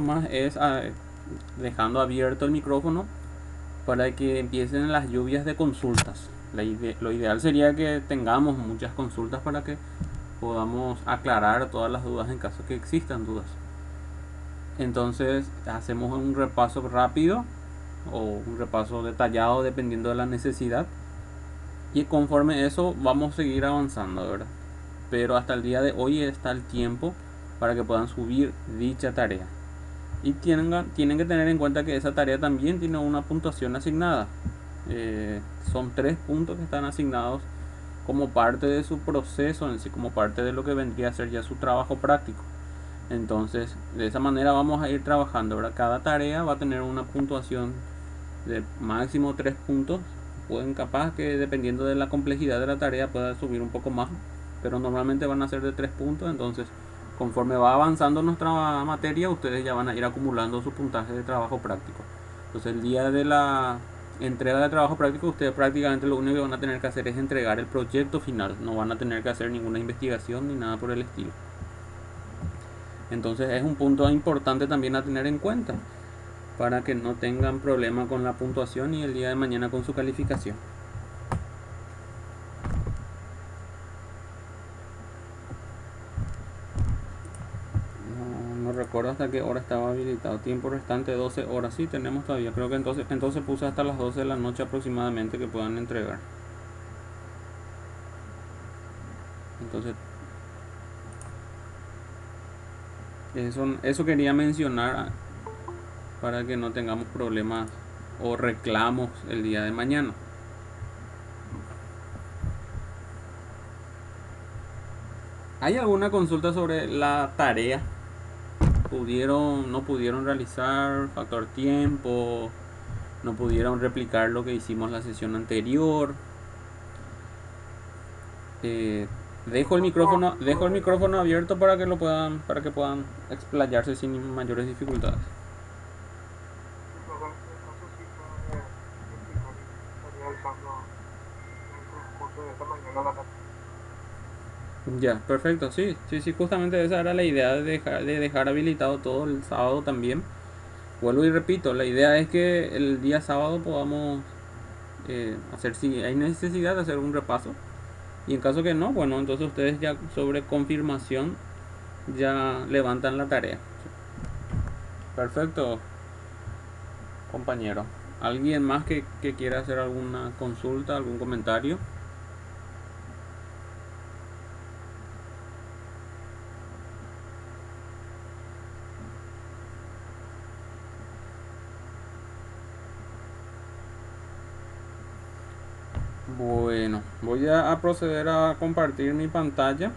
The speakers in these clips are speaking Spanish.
más es dejando abierto el micrófono para que empiecen las lluvias de consultas. Lo ideal sería que tengamos muchas consultas para que podamos aclarar todas las dudas en caso que existan dudas. Entonces hacemos un repaso rápido o un repaso detallado dependiendo de la necesidad, y conforme eso vamos a seguir avanzando, ¿verdad? Pero hasta el día de hoy está el tiempo para que puedan subir dicha tarea. Y tienen que tener en cuenta que esa tarea también tiene una puntuación asignada. Son 3 puntos que están asignados como parte de su proceso en sí, como parte de lo que vendría a ser ya su trabajo práctico. Entonces, de esa manera vamos a ir trabajando, ¿verdad? Cada tarea va a tener una puntuación de máximo 3 puntos. Pueden capaz que dependiendo de la complejidad de la tarea pueda subir un poco más, pero normalmente van a ser de 3 puntos. Entonces, conforme va avanzando nuestra materia, ustedes ya van a ir acumulando su puntaje de trabajo práctico. Entonces, el día de la entrega de trabajo práctico, ustedes prácticamente lo único que van a tener que hacer es entregar el proyecto final. No van a tener que hacer ninguna investigación ni nada por el estilo. Entonces, es un punto importante también a tener en cuenta para que no tengan problema con la puntuación y el día de mañana con su calificación. No recuerdo hasta qué hora estaba habilitado. Tiempo restante 12 horas. Sí, tenemos todavía. Creo que entonces puse hasta las 12 de la noche aproximadamente que puedan entregar. Entonces, eso quería mencionar para que no tengamos problemas o reclamos el día de mañana. ¿Hay alguna consulta sobre la tarea? No pudieron realizar? Factor tiempo. No pudieron replicar lo que hicimos la sesión anterior. Eh, dejo el micrófono abierto para que puedan explayarse sin mayores dificultades. Sí, profe, no sé si me explicar y estaría avisando en el transcurso de esta mañana a la tarde. Ya, perfecto, sí, sí, sí, justamente esa era la idea de dejar habilitado todo el sábado también. Vuelvo y repito, la idea es que el día sábado podamos hacer, si hay necesidad de hacer un repaso, y en caso que no, bueno, entonces ustedes ya sobre confirmación ya levantan la tarea. Perfecto, compañero. ¿Alguien más que quiera hacer alguna consulta, algún comentario? Bueno, voy a proceder a compartir mi pantalla.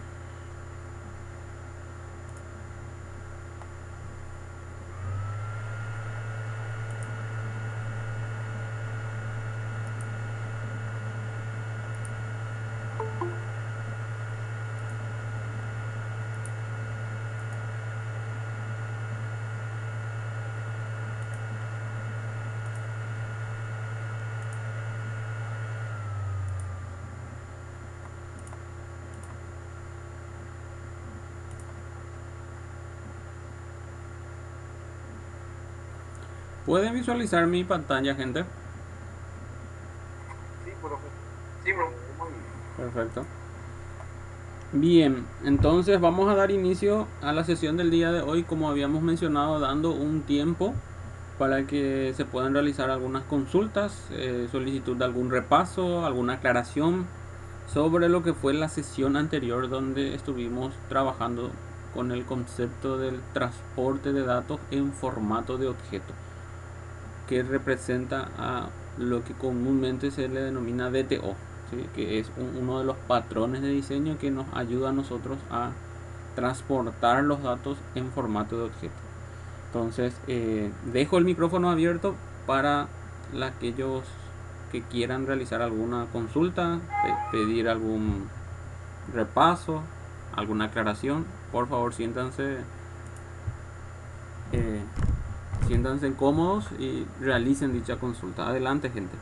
¿Pueden visualizar mi pantalla, gente? Sí, profe, Sí, bro. se ve muy bien. Perfecto. Bien, entonces vamos a dar inicio a la sesión del día de hoy, como habíamos mencionado, dando un tiempo para que se puedan realizar algunas consultas, solicitud de algún repaso, alguna aclaración sobre lo que fue la sesión anterior donde estuvimos trabajando con el concepto del transporte de datos en formato de objeto, que representa a lo que comúnmente se le denomina DTO, ¿sí? Que es uno de los patrones de diseño que nos ayuda a nosotros a transportar los datos en formato de objeto. Entonces, dejo el micrófono abierto para aquellos que quieran realizar alguna consulta, pedir algún repaso, alguna aclaración. Por favor, eh, siéntanse cómodos y realicen dicha consulta. Adelante, gente.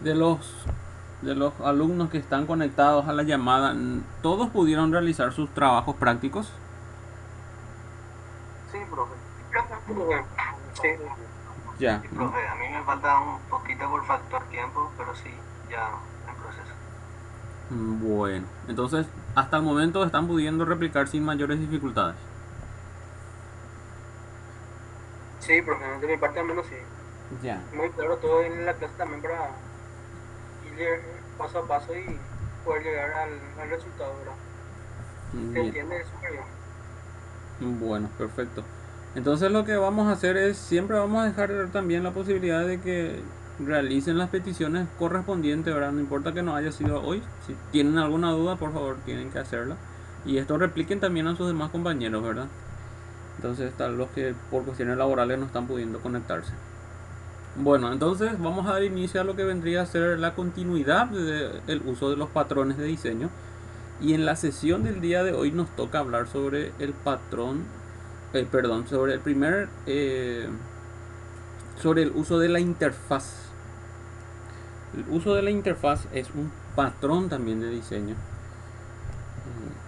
De los, de los alumnos que están conectados a la llamada, ¿todos pudieron realizar sus trabajos prácticos? Sí, profe. Sí, Ya. Sí, profe, a mí me falta un poquito por factor tiempo, pero sí, ya en proceso. Bueno, entonces hasta el momento están pudiendo replicar sin mayores dificultades. sí, profe, de mi parte al menos sí. Ya. Muy claro todo en la clase también para ir paso a paso y poder llegar al resultado, ¿verdad? Se Bien. entiende súper bien. Bueno, perfecto. Entonces lo que vamos a hacer es, siempre vamos a dejar también la posibilidad de que realicen las peticiones correspondientes, ¿verdad? No importa que no haya sido hoy. Si tienen alguna duda, por favor, tienen que hacerla. Y esto repliquen también a sus demás compañeros, ¿verdad? Entonces están los que por cuestiones laborales no están pudiendo conectarse. Bueno, entonces vamos a dar inicio a lo que vendría a ser la continuidad del uso de los patrones de diseño. Y en la sesión del día de hoy nos toca hablar sobre el patrón, perdón, sobre el primer, sobre el uso de la interfaz. El uso de la interfaz es un patrón también de diseño.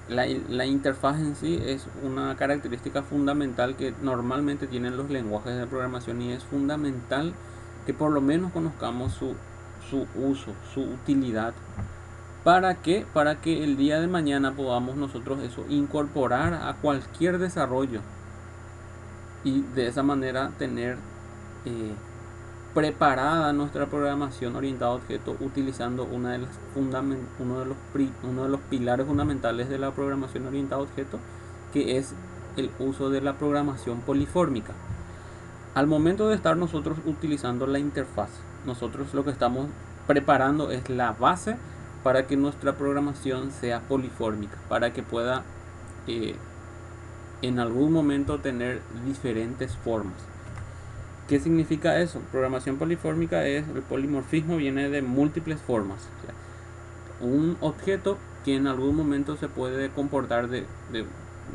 La interfaz en sí es una característica fundamental que normalmente tienen los lenguajes de programación y es fundamental que por lo menos conozcamos su uso, su utilidad. ¿Para qué? Para que el día de mañana podamos nosotros eso incorporar a cualquier desarrollo y de esa manera tener eh, preparada nuestra programación orientada a objetos utilizando uno de los pilares fundamentales de la programación orientada a objetos, que es el uso de la programación polifórmica. Al momento de estar nosotros utilizando la interfaz, nosotros lo que estamos preparando es la base para que nuestra programación sea polifórmica, para que pueda eh, en algún momento tener diferentes formas. ¿Qué significa eso? Programación polifórmica es, el polimorfismo viene de múltiples formas. O sea, un objeto que en algún momento se puede comportar en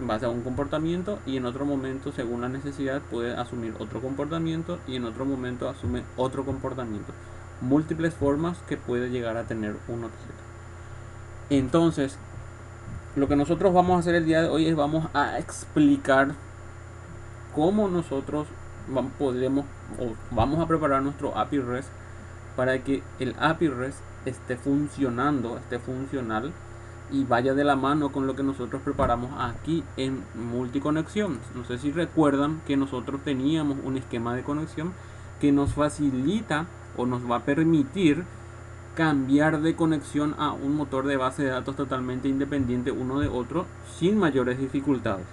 base a un comportamiento y en otro momento, según la necesidad, puede asumir otro comportamiento y en otro momento asume otro comportamiento. Múltiples formas que puede llegar a tener un objeto. Entonces, lo que nosotros vamos a hacer el día de hoy es vamos a explicar cómo nosotros podremos o vamos a preparar nuestro API REST para que el API REST esté funcionando, esté funcional y vaya de la mano con lo que nosotros preparamos aquí en multiconexión. No sé si recuerdan que nosotros teníamos un esquema de conexión que nos facilita o nos va a permitir cambiar de conexión a un motor de base de datos totalmente independiente uno de otro sin mayores dificultades.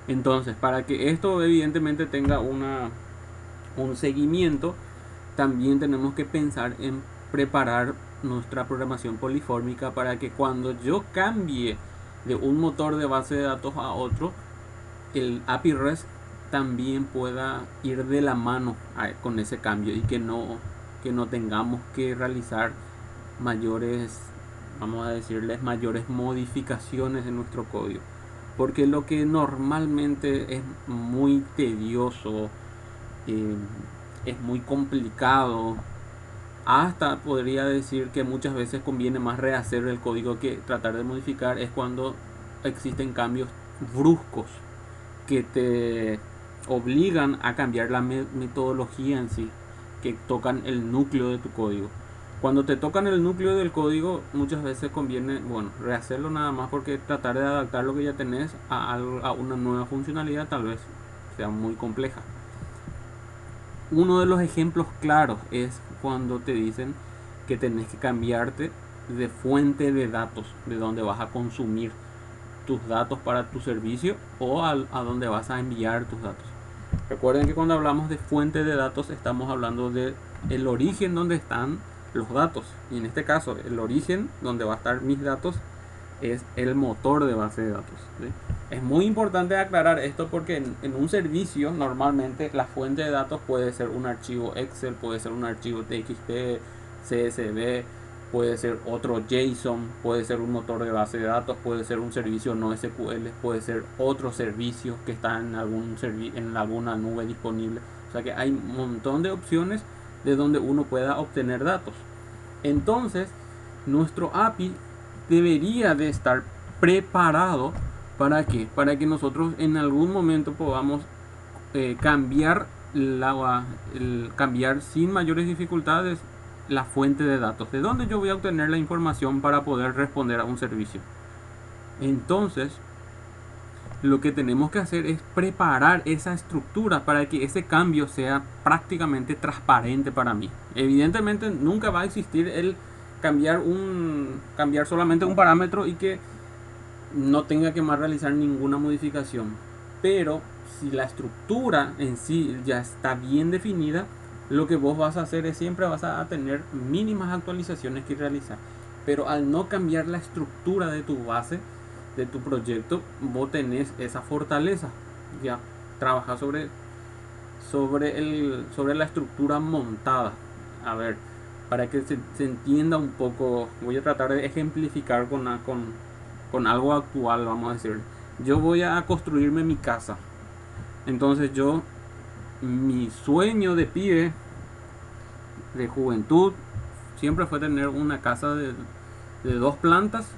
Entonces, para que esto evidentemente tenga un seguimiento, también tenemos que pensar en preparar nuestra programación polifórmica para que cuando yo cambie de un motor de base de datos a otro, el API REST también pueda ir de la mano con ese cambio y que no tengamos que realizar mayores, vamos a decirles, mayores modificaciones en nuestro código. Porque lo que normalmente es muy tedioso, eh, es muy complicado, hasta podría decir que muchas veces conviene más rehacer el código que tratar de modificar, es cuando existen cambios bruscos que te obligan a cambiar la metodología en sí, que tocan el núcleo de tu código. Cuando te tocan el núcleo del código, muchas veces conviene, bueno, rehacerlo nada más porque tratar de adaptar lo que ya tenés a una nueva funcionalidad tal vez sea muy compleja. Uno de los ejemplos claros es cuando te dicen que tenés que cambiarte de fuente de datos, de donde vas a consumir tus datos para tu servicio o a donde vas a enviar tus datos. Recuerden que cuando hablamos de fuente de datos estamos hablando de el origen donde están los datos, y en este caso el origen donde va a estar mis datos es el motor de base de datos, ¿sí? Es muy importante aclarar esto porque en un servicio normalmente la fuente de datos puede ser un archivo Excel, puede ser un archivo TXT, CSV, puede ser otro JSON, puede ser un motor de base de datos, puede ser un servicio no SQL, puede ser otro servicio que está en en alguna nube disponible. O sea que hay un montón de opciones de donde uno pueda obtener datos. Entonces, nuestro API debería de estar preparado para qué, para que nosotros en algún momento podamos cambiar cambiar sin mayores dificultades la fuente de datos, de dónde yo voy a obtener la información para poder responder a un servicio. Entonces, lo que tenemos que hacer es preparar esa estructura para que ese cambio sea prácticamente transparente para mí. Evidentemente nunca va a existir el cambiar solamente un parámetro y que no tenga que más realizar ninguna modificación. Pero si la estructura en sí ya está bien definida, lo que vos vas a hacer es siempre vas a tener mínimas actualizaciones que realizar. Pero al no cambiar la estructura de tu base, de tu proyecto, vos tenés esa fortaleza. Ya trabajar sobre la estructura montada. A ver, para que se entienda un poco, voy a tratar de ejemplificar con algo actual, vamos a decir. Yo voy a construirme mi casa. Entonces mi sueño de pibe, de juventud, siempre fue tener una casa de 2 plantas.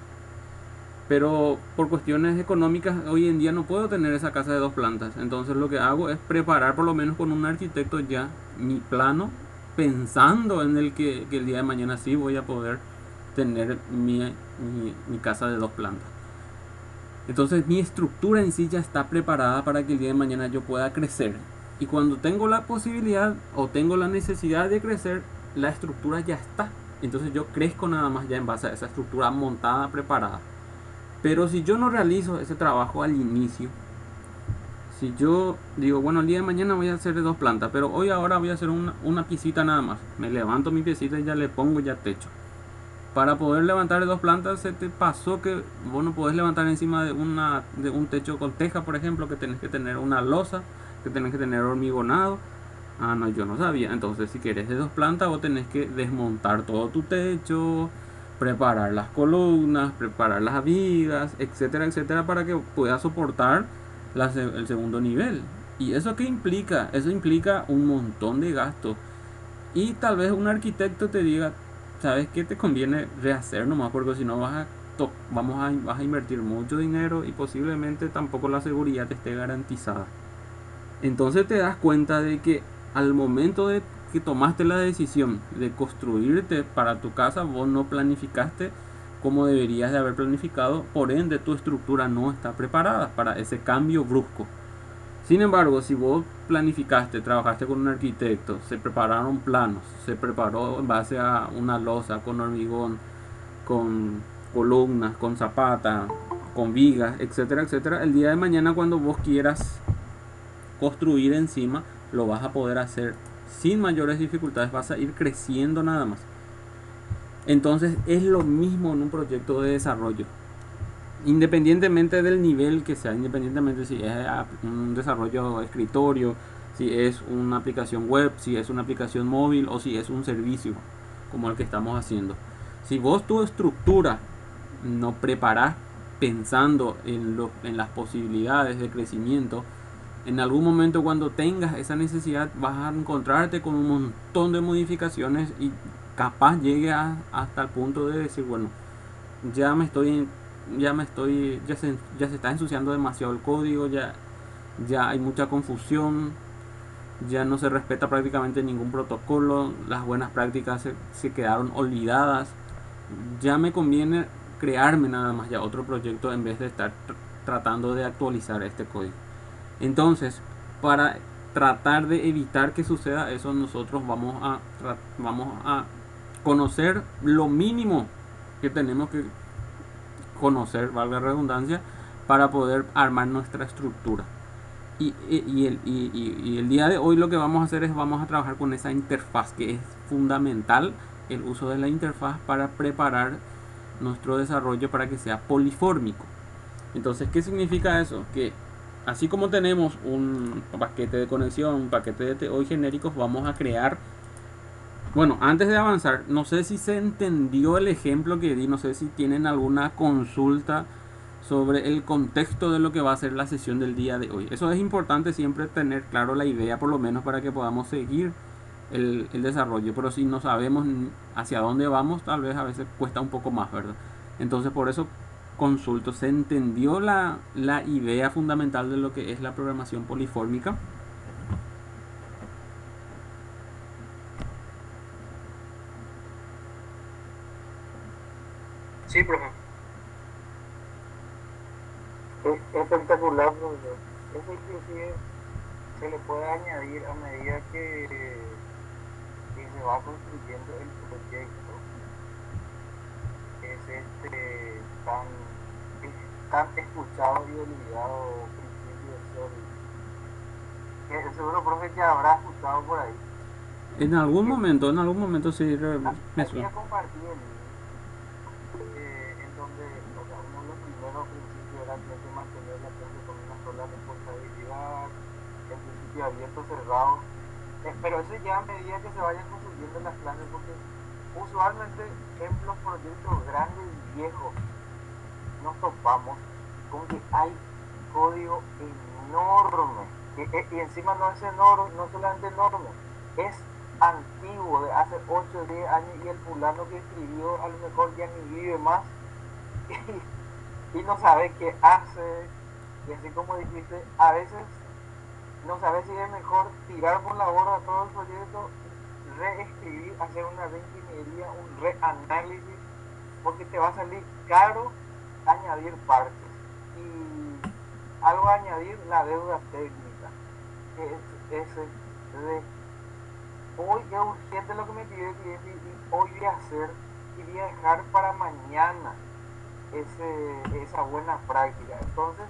Pero por cuestiones económicas hoy en día no puedo tener esa casa de 2 plantas. Entonces lo que hago es preparar por lo menos con un arquitecto ya mi plano, pensando en que el día de mañana sí voy a poder tener mi casa de 2 plantas. Entonces mi estructura en sí ya está preparada para que el día de mañana yo pueda crecer. Y cuando tengo la posibilidad o tengo la necesidad de crecer, la estructura ya está. Entonces yo crezco nada más ya en base a esa estructura montada, preparada. Pero si yo no realizo ese trabajo al inicio, si yo digo, bueno, el día de mañana voy a hacer de 2 plantas, pero ahora voy a hacer una piecita nada más. Me levanto mi piecita y ya le pongo ya techo. Para poder levantar de 2 plantas, se te pasó que vos no podés levantar encima de un techo con teja, por ejemplo, que tenés que tener una losa, que tenés que tener hormigonado. Ah, no, yo no sabía. Entonces, si querés de 2 plantas, vos tenés que desmontar todo tu techo, preparar las columnas, preparar las vigas, etcétera, etcétera, para que pueda soportar el segundo nivel. ¿Y eso qué implica? Eso implica un montón de gastos. Y tal vez un arquitecto te diga, ¿sabes qué? Te conviene rehacer nomás, porque si no vas a invertir mucho dinero y posiblemente tampoco la seguridad te esté garantizada. Entonces te das cuenta de que al momento de que tomaste la decisión de construirte para tu casa, vos no planificaste como deberías de haber planificado, por ende tu estructura no está preparada para ese cambio brusco. Sin embargo, si vos planificaste, trabajaste con un arquitecto, se prepararon planos, se preparó en base a una losa con hormigón, con columnas, con zapata, con vigas, etcétera, etcétera, el día de mañana cuando vos quieras construir encima, lo vas a poder hacer sin mayores dificultades, vas a ir creciendo nada más. Entonces es lo mismo en un proyecto de desarrollo, independientemente del nivel que sea, independientemente si es un desarrollo de escritorio, si es una aplicación web, si es una aplicación móvil o si es un servicio como el que estamos haciendo. Si vos tu estructura no preparás pensando en las posibilidades de crecimiento, en algún momento cuando tengas esa necesidad vas a encontrarte con un montón de modificaciones y capaz llegue hasta el punto de decir, bueno, ya se está ensuciando demasiado el código, ya hay mucha confusión, ya no se respeta prácticamente ningún protocolo, las buenas prácticas se quedaron olvidadas, ya me conviene crearme nada más ya otro proyecto en vez de estar tratando de actualizar este código. Entonces, para tratar de evitar que suceda eso, nosotros vamos a conocer lo mínimo que tenemos que conocer, valga la redundancia, para poder armar nuestra estructura. Y el día de hoy lo que vamos a hacer es vamos a trabajar con esa interfaz, que es fundamental el uso de la interfaz para preparar nuestro desarrollo para que sea polifórmico. Entonces, ¿qué significa eso? Que así como tenemos un paquete de conexión, un paquete de TO genéricos, vamos a crear. Bueno, antes de avanzar, no sé si se entendió el ejemplo que di, no sé si tienen alguna consulta sobre el contexto de lo que va a ser la sesión del día de hoy. Eso es importante siempre tener claro la idea, por lo menos para que podamos seguir el desarrollo, pero si no sabemos hacia dónde vamos, tal vez a veces cuesta un poco más, ¿verdad? Entonces por eso consulto, ¿se entendió la idea fundamental de lo que es la programación polifórmica? Sí, profe. Es espectacular, profesor. Eso inclusive se le puede añadir a medida que se va construyendo el proyecto. Es tan, tan escuchado y olvidado principio de Solid. Que seguro, profe, que habrá escuchado por ahí. Que En algún momento sí me aquí suena. ya compartí el link, en donde, o sea, uno de los primeros principios era que hay que mantener la clase con una sola responsabilidad, el principio abierto, cerrado. Pero eso ya a medida que se vayan construyendo las clases, porque usualmente en los proyectos grandes y viejos nos topamos con que hay código enorme. Y encima no es enorme, no solamente enorme, es antiguo, de hace 8 o 10 años, y el fulano que escribió a lo mejor ya ni vive más y no sabe qué hace. Y así como dijiste, a veces no sabe si es mejor tirar por la borda todo el proyecto, reescribir, hacer una reingeniería, un reanálisis, porque te va a salir caro añadir parches. Y algo a añadir, la deuda técnica, que es ese de hoy es urgente lo que me pidió el cliente y hoy voy a hacer y voy a dejar para mañana esa buena práctica. Entonces,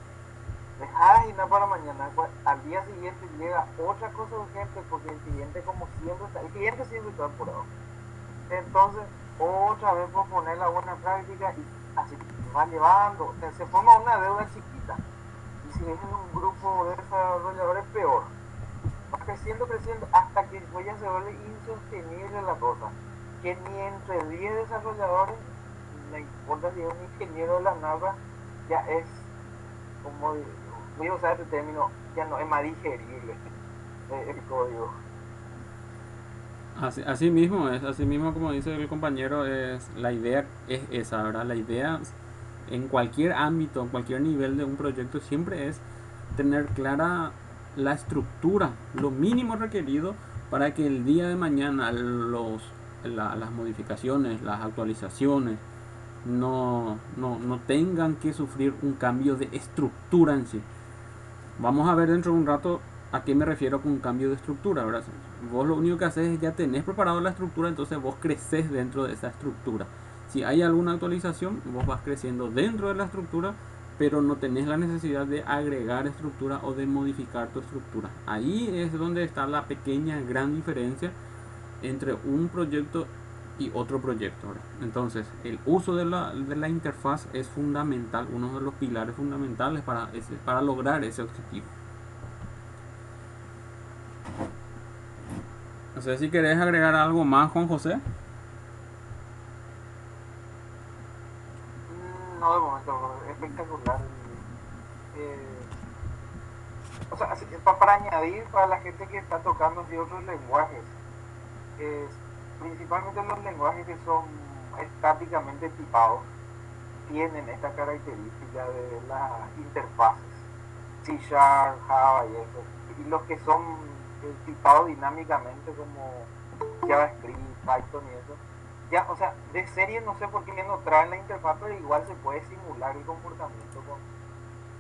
dejar y no para mañana, al día siguiente llega otra cosa urgente porque el cliente, como siempre está, el cliente siempre está apurado. Entonces, otra vez posponer la buena práctica y así va llevando, o sea, se forma una deuda chiquita. Y si es en un grupo de desarrolladores, peor. Va creciendo, creciendo, hasta que después ya se vuelve insostenible la cosa. Que ni entre 10 desarrolladores, no importa si es un ingeniero de la nada, ya es, como voy a usar este término, ya no es más digerible el código. Así mismo como dice el compañero, la idea es esa, ¿verdad? La idea en cualquier ámbito, en cualquier nivel de un proyecto siempre es tener clara la estructura, lo mínimo requerido para que el día de mañana las modificaciones, las actualizaciones no tengan que sufrir un cambio de estructura en sí. Vamos a ver dentro de un rato a qué me refiero con un cambio de estructura, ¿verdad? Vos lo único que haces es ya tenés preparado la estructura, entonces vos creces dentro de esa estructura. Si hay alguna actualización, vos vas creciendo dentro de la estructura, pero no tenés la necesidad de agregar estructura o de modificar tu estructura. Ahí es donde está la pequeña, gran diferencia entre un proyecto y otro proyecto, ¿verdad? Entonces, el uso de la interfaz es fundamental, uno de los pilares fundamentales para lograr ese objetivo. No sé si querés agregar algo más, Juan José. No, de momento, espectacular. O sea, para añadir para la gente que está tocando de otros lenguajes, eh, principalmente los lenguajes que son estáticamente tipados, tienen esta característica de las interfaces, C Sharp, Java y eso. Y los que son tipados dinámicamente como JavaScript, Python y eso, ya, o sea, de serie no sé por qué no traen la interfaz, pero igual se puede simular el comportamiento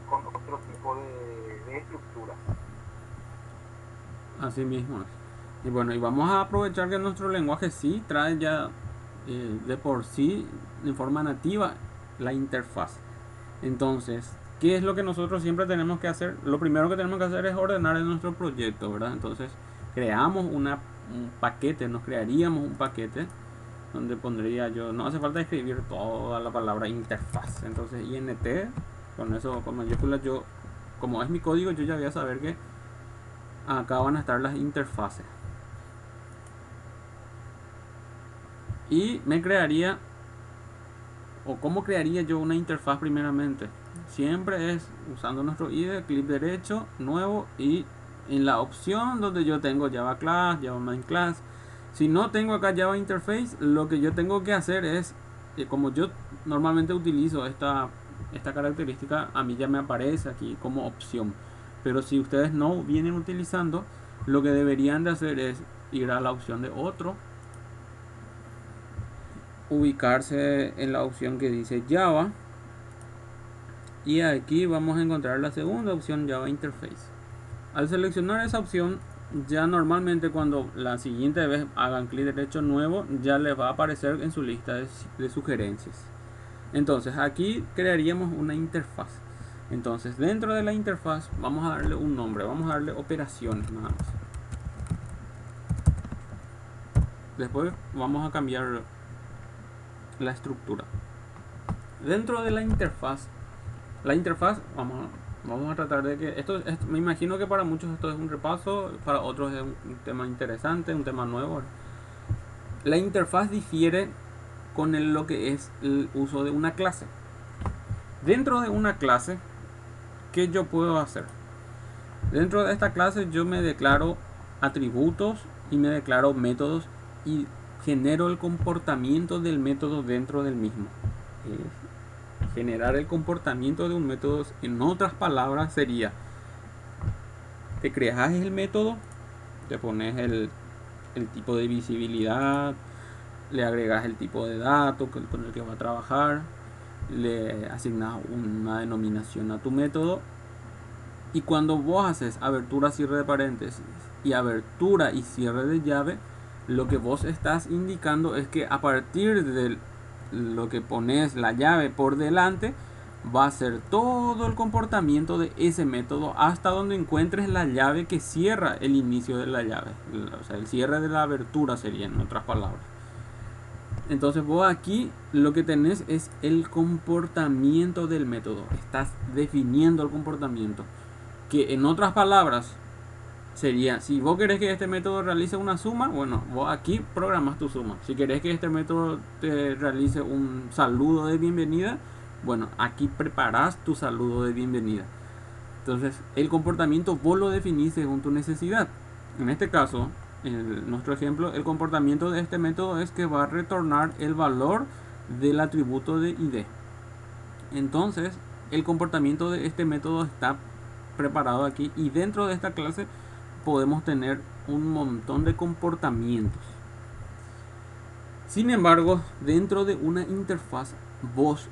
con otro tipo de estructuras. Así mismo es. Y bueno, y vamos a aprovechar que nuestro lenguaje sí trae ya de por sí, en forma nativa, la interfaz. Entonces, ¿qué es lo que nosotros siempre tenemos que hacer? Lo primero que tenemos que hacer es ordenar en nuestro proyecto, ¿verdad? Entonces, creamos un paquete, nos crearíamos un paquete donde pondría yo, no hace falta escribir toda la palabra interfaz. Entonces, int, con eso, con mayúsculas, yo, como es mi código, yo ya voy a saber que acá van a estar las interfaces. Y me crearía, o cómo crearía yo una interfaz primeramente. Siempre es usando nuestro IDE, clic derecho, nuevo y en la opción donde yo tengo Java Class, Java Main Class. Si no tengo acá Java Interface, lo que yo tengo que hacer es, como yo normalmente utilizo esta característica, a mí ya me aparece aquí como opción. Pero si ustedes no vienen utilizando, lo que deberían de hacer es ir a la opción de otro, ubicarse en la opción que dice Java, y aquí vamos a encontrar la segunda opción, Java Interface. Al seleccionar esa opción, ya normalmente cuando la siguiente vez hagan clic derecho nuevo, ya les va a aparecer en su lista de sugerencias. Entonces aquí crearíamos una interfaz. Entonces dentro de la interfaz vamos a darle un nombre, vamos a darle operaciones nada más. Después vamos a cambiar la estructura. Dentro de la interfaz vamos a tratar de que me imagino que para muchos esto es un repaso, para otros es un tema interesante, un tema nuevo. La interfaz difiere con lo que es el uso de una clase. Dentro de una clase, ¿qué yo puedo hacer? Dentro de esta clase yo me declaro atributos y me declaro métodos y genero el comportamiento del método dentro del mismo. Generar el comportamiento de un método, en otras palabras, sería: te creas el método, te pones el tipo de visibilidad, le agregas el tipo de datos con el que va a trabajar, le asignas una denominación a tu método, y cuando vos haces abertura, cierre de paréntesis y abertura y cierre de llave, lo que vos estás indicando es que a partir de lo que pones la llave por delante, va a ser todo el comportamiento de ese método hasta donde encuentres la llave que cierra el inicio de la llave. O sea, el cierre de la abertura sería, en otras palabras. Entonces vos aquí lo que tenés es el comportamiento del método. Estás definiendo el comportamiento, que en otras palabras sería: si vos querés que este método realice una suma, bueno, vos aquí programas tu suma. Si querés que este método te realice un saludo de bienvenida, bueno, aquí preparás tu saludo de bienvenida. Entonces el comportamiento vos lo definís según tu necesidad. En este caso, en nuestro ejemplo, el comportamiento de este método es que va a retornar el valor del atributo de ID. Entonces el comportamiento de este método está preparado aquí, y dentro de esta clase podemos tener un montón de comportamientos. Sin embargo, dentro de una interfaz vos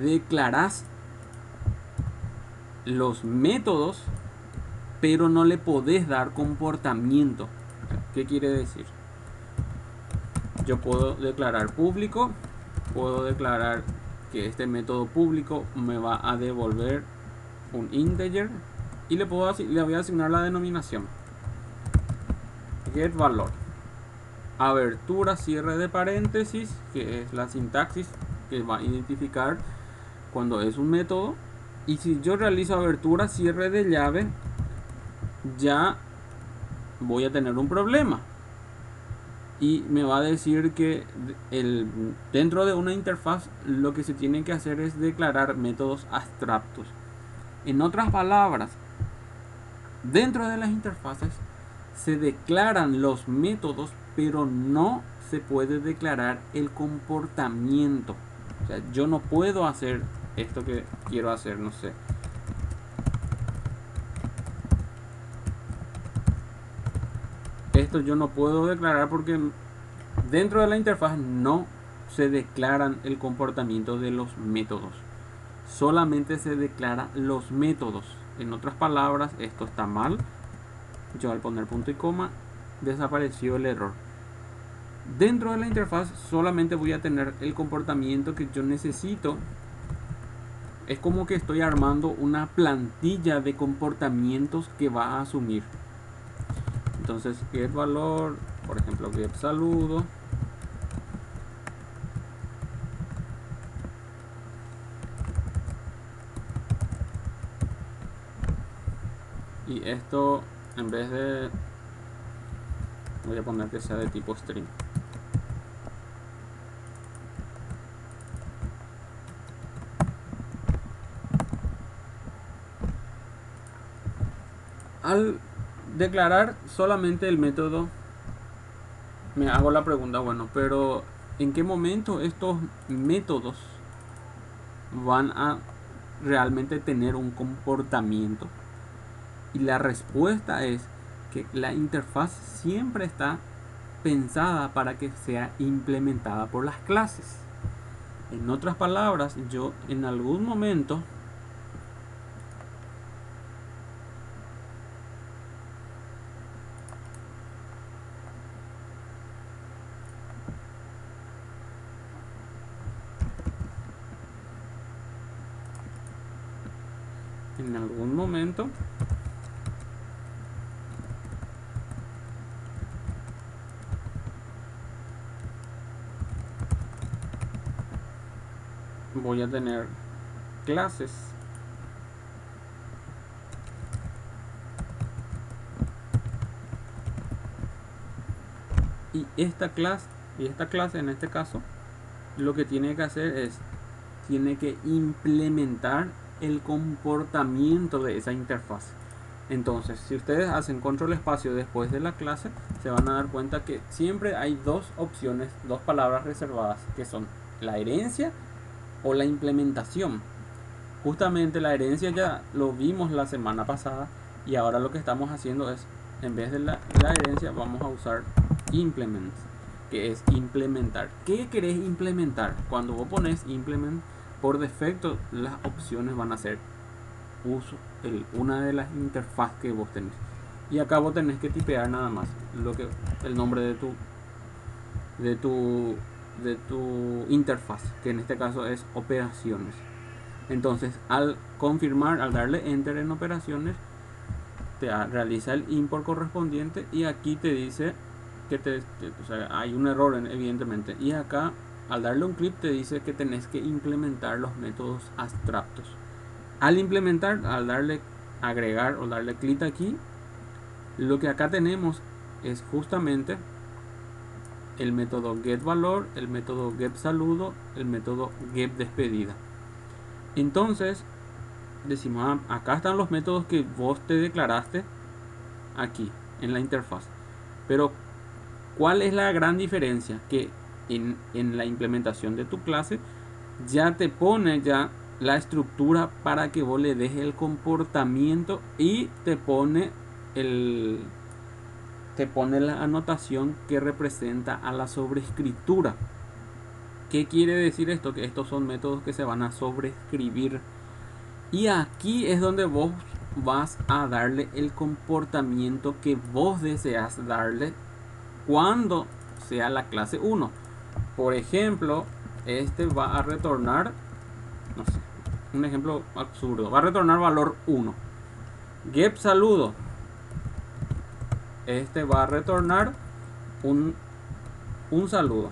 declarás los métodos, pero no le podés dar comportamiento. ¿Qué quiere decir? Yo puedo declarar público, puedo declarar que este método público me va a devolver un integer, y le voy a asignar la denominación getValor, abertura, cierre de paréntesis, que es la sintaxis que va a identificar cuando es un método. Y si yo realizo abertura, cierre de llave, ya voy a tener un problema, y me va a decir que dentro de una interfaz lo que se tiene que hacer es declarar métodos abstractos. En otras palabras, dentro de las interfaces se declaran los métodos, pero no se puede declarar el comportamiento. O sea, yo no puedo hacer esto que quiero hacer, no sé. Esto yo no puedo declarar porque dentro de la interfaz no se declaran el comportamiento de los métodos. Solamente se declaran los métodos. En otras palabras, esto está mal. Yo al poner punto y coma desapareció el error. Dentro de la interfaz solamente voy a tener el comportamiento que yo necesito. Es como que estoy armando una plantilla de comportamientos que va a asumir. Entonces getValor, por ejemplo, getSaludo, y esto, en vez de, voy a poner que sea de tipo string. Al declarar solamente el método, me hago la pregunta, bueno, pero ¿en qué momento estos métodos van a realmente tener un comportamiento? Y la respuesta es que la interfaz siempre está pensada para que sea implementada por las clases. En otras palabras, yo en algún momento voy a tener clases y esta clase en este caso lo que tiene que hacer es tiene que implementar el comportamiento de esa interfaz. Entonces, si ustedes hacen control espacio después de la clase, se van a dar cuenta que siempre hay dos opciones, dos palabras reservadas, que son la herencia o la implementación. Justamente la herencia ya lo vimos la semana pasada y ahora lo que estamos haciendo es, en vez de la herencia, vamos a usar implement, que es implementar. ¿Qué querés implementar? Cuando vos pones implement, por defecto las opciones van a ser uso una de las interfaces que vos tenés, y acá vos tenés que tipear nada más el nombre de tu interfaz, que en este caso es operaciones. Entonces, al confirmar, al darle enter en operaciones, te realiza el import correspondiente y aquí te dice que o sea, hay un error evidentemente, y acá al darle un clic te dice que tenés que implementar los métodos abstractos. Al implementar, al darle agregar o darle clic aquí, lo que acá tenemos es justamente el método getValor, el método getSaludo, el método getDespedida. Entonces decimos, acá están los métodos que vos te declaraste aquí en la interfaz, pero ¿cuál es la gran diferencia? Que en la implementación de tu clase ya te pone ya la estructura para que vos le des el comportamiento y te pone la anotación que representa a la sobreescritura. ¿Qué quiere decir esto? Que estos son métodos que se van a sobreescribir, y aquí es donde vos vas a darle el comportamiento que vos deseas darle cuando sea la clase 1. Por ejemplo, este va a retornar, no sé, un ejemplo absurdo, va a retornar valor 1. getSaludo, este va a retornar un saludo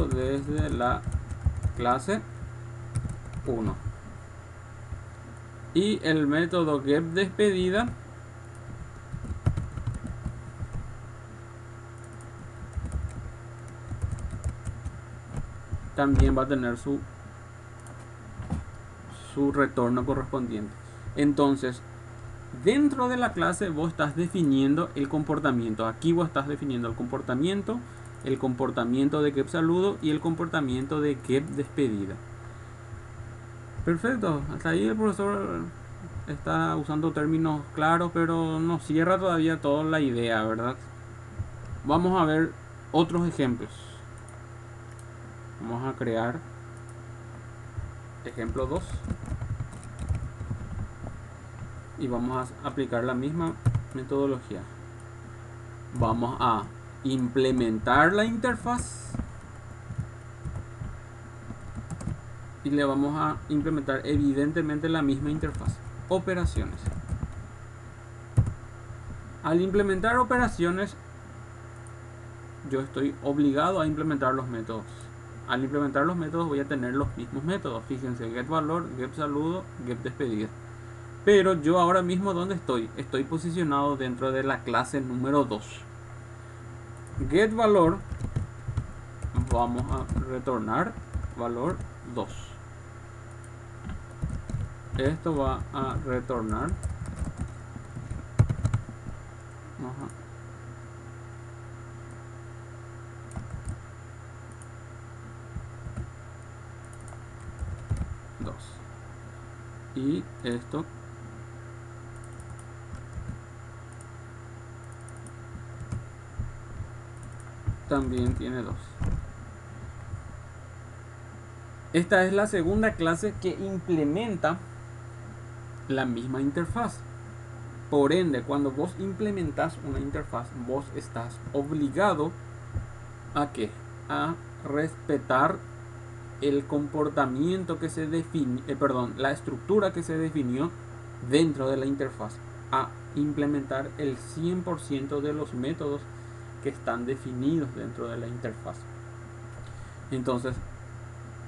desde la clase 1. Y el método getDespedida también va a tener su retorno correspondiente. Entonces, dentro de la clase vos estás definiendo el comportamiento. Aquí vos estás definiendo el comportamiento de getSaludo y el comportamiento de getDespedida. Perfecto, hasta ahí el profesor está usando términos claros, pero no cierra todavía toda la idea, ¿verdad? Vamos a ver otros ejemplos. Vamos a crear ejemplo 2 y vamos a aplicar la misma metodología. Vamos a implementar la interfaz y le vamos a implementar evidentemente la misma interfaz, operaciones. Al implementar operaciones, yo estoy obligado a implementar los métodos. Al implementar los métodos voy a tener los mismos métodos. Fíjense, getValor, getSaludo, getDespedida. Pero yo ahora mismo, ¿dónde estoy? Estoy posicionado dentro de la clase número 2. getValor, vamos a retornar valor 2. esto va a retornar. Ajá. Dos. Y esto también tiene 2. Esta es la segunda clase que implementa la misma interfaz. Por ende, cuando vos implementas una interfaz, vos estás obligado a ¿qué? A respetar el comportamiento que se define, la estructura que se definió dentro de la interfaz, a implementar el 100% de los métodos que están definidos dentro de la interfaz. Entonces,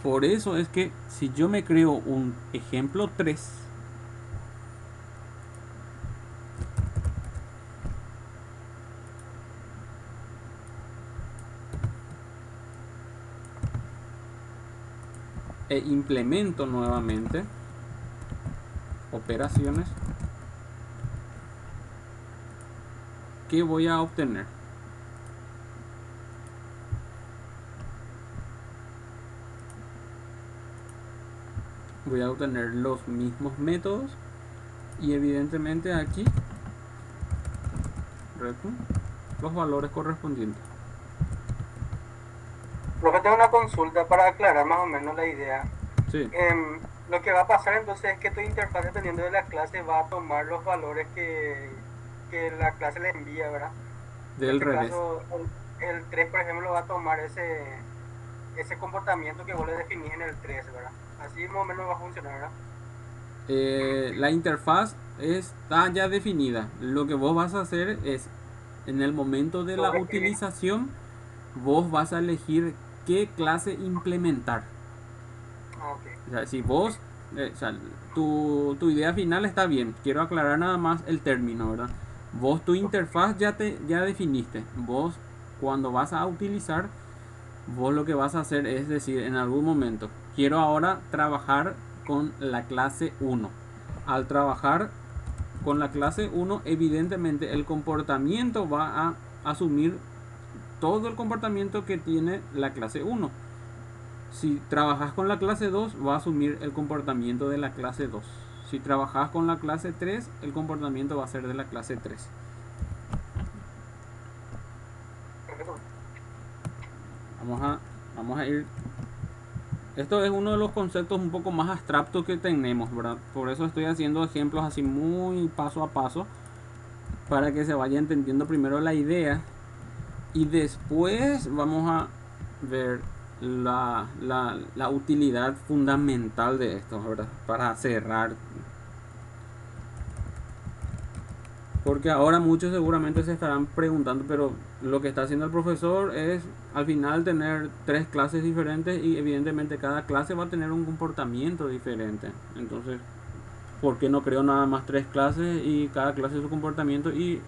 por eso es que si yo me creo un ejemplo 3, e implemento nuevamente operaciones, ¿qué voy a obtener? Voy a obtener los mismos métodos y evidentemente aquí los valores correspondientes. Profe, tengo una consulta para aclarar más o menos la idea. Sí. Lo que va a pasar entonces es que tu interfaz, dependiendo de la clase, va a tomar los valores que la clase le envía, ¿verdad? Del En este revés. caso, el 3, por ejemplo, va a tomar ese comportamiento que vos le definís en el 3, ¿verdad? Así más o menos va a funcionar, ¿verdad? La interfaz está ya definida. Lo que vos vas a hacer es, en el momento de la Sobreescribir. utilización, vos vas a elegir qué clase implementar. Ah, ok. O sea, si vos, o sea, tu idea final está bien. Quiero aclarar nada más el término, ¿verdad? Vos tu interfaz ya definiste. Vos, cuando vas a utilizar, vos lo que vas a hacer es decir, en algún momento, quiero ahora trabajar con la clase 1. Al trabajar con la clase 1, evidentemente el comportamiento va a asumir todo el comportamiento que tiene la clase 1. Si trabajas con la clase 2, va a asumir el comportamiento de la clase 2. Si trabajas con la clase 3, el comportamiento va a ser de la clase 3. Perfecto. Vamos a ir. Esto es uno de los conceptos un poco más abstractos que tenemos, ¿verdad? Por eso estoy haciendo ejemplos así muy paso a paso, para que se vaya entendiendo primero la idea y después vamos a ver la utilidad fundamental de esto, ¿verdad? Para cerrar. Porque ahora muchos seguramente se estarán preguntando, pero lo que está haciendo el profesor es al final tener 3 clases diferentes y evidentemente cada clase va a tener un comportamiento diferente. Entonces, ¿por qué no creo nada más 3 clases y cada clase su comportamiento y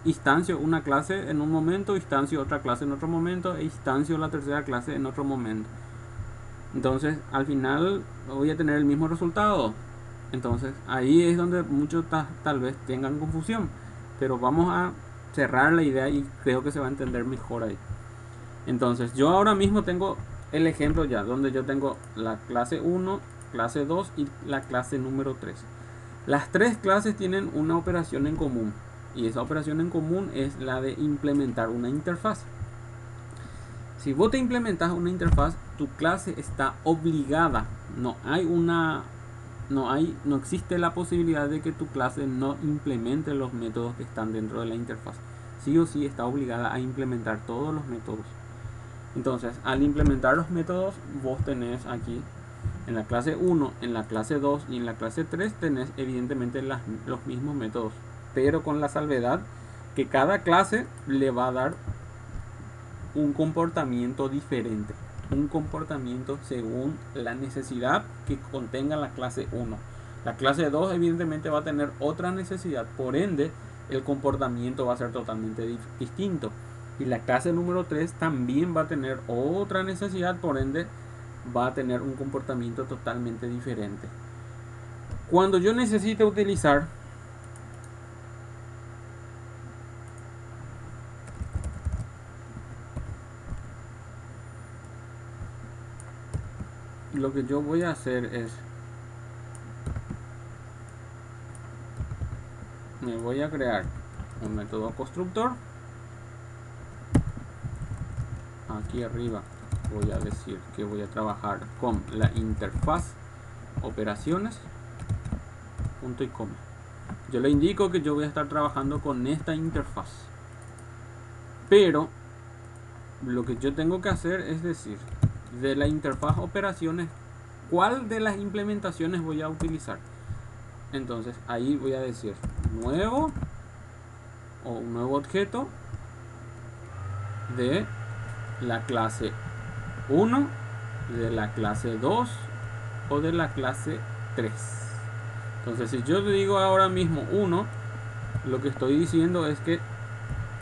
instancio una clase en un momento, instancio otra clase en otro momento e instancio la tercera clase en otro momento? Entonces, al final voy a tener el mismo resultado. Entonces, ahí es donde muchos tal vez tengan confusión. Pero vamos a cerrar la idea y creo que se va a entender mejor ahí. Entonces, yo ahora mismo tengo el ejemplo ya, donde yo tengo la clase 1, clase 2 y la clase número 3. Las 3 clases tienen una operación en común. Y esa operación en común es la de implementar una interfaz. Si vos te implementas una interfaz, tu clase está obligada. No existe la posibilidad de que tu clase no implemente los métodos que están dentro de la interfaz. Sí o sí está obligada a implementar todos los métodos. Entonces, al implementar los métodos, vos tenés aquí en la clase 1, en la clase 2 y en la clase 3 tenés evidentemente los mismos métodos, pero con la salvedad que cada clase le va a dar un comportamiento diferente, un comportamiento según la necesidad que contenga la clase 1. La clase 2 evidentemente va a tener otra necesidad, por ende el comportamiento va a ser totalmente distinto. Y la clase número 3 también va a tener otra necesidad, por ende va a tener un comportamiento totalmente diferente. Cuando yo necesite utilizar lo que yo voy a hacer es me voy a crear un método constructor. Aquí arriba voy a decir que voy a trabajar con la interfaz operaciones punto y coma. Yo le indico que yo voy a estar trabajando con esta interfaz, pero lo que yo tengo que hacer es decir de la interfaz operaciones cuál de las implementaciones voy a utilizar. Entonces ahí voy a decir nuevo o un nuevo objeto de la clase 1, de la clase 2 o de la clase 3. Entonces si yo le digo ahora mismo 1, lo que estoy diciendo es que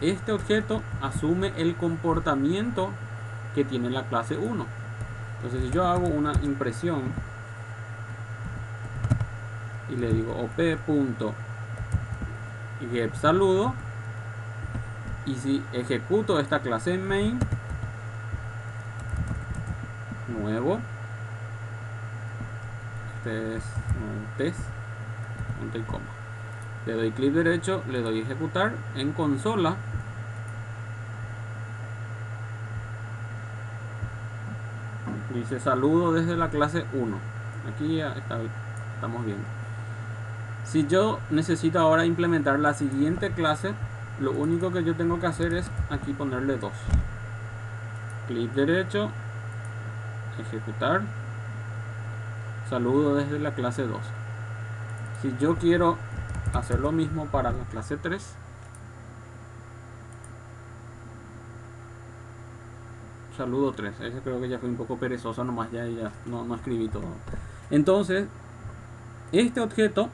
este objeto asume el comportamiento que tiene la clase 1. Entonces si yo hago una impresión y le digo op.get saludo, y si ejecuto esta clase en main, nuevo, este es un test, punto y coma, le doy clic derecho, le doy ejecutar en consola. Dice saludo desde la clase 1. Aquí ya estamos viendo. Si yo necesito ahora implementar la siguiente clase, lo único que yo tengo que hacer es aquí ponerle 2. Clic derecho, ejecutar, saludo desde la clase 2. Si yo quiero hacer lo mismo para la clase 3, saludo 3. Ese creo que ya fue un poco perezoso, nomás ya no escribí todo. Entonces este objeto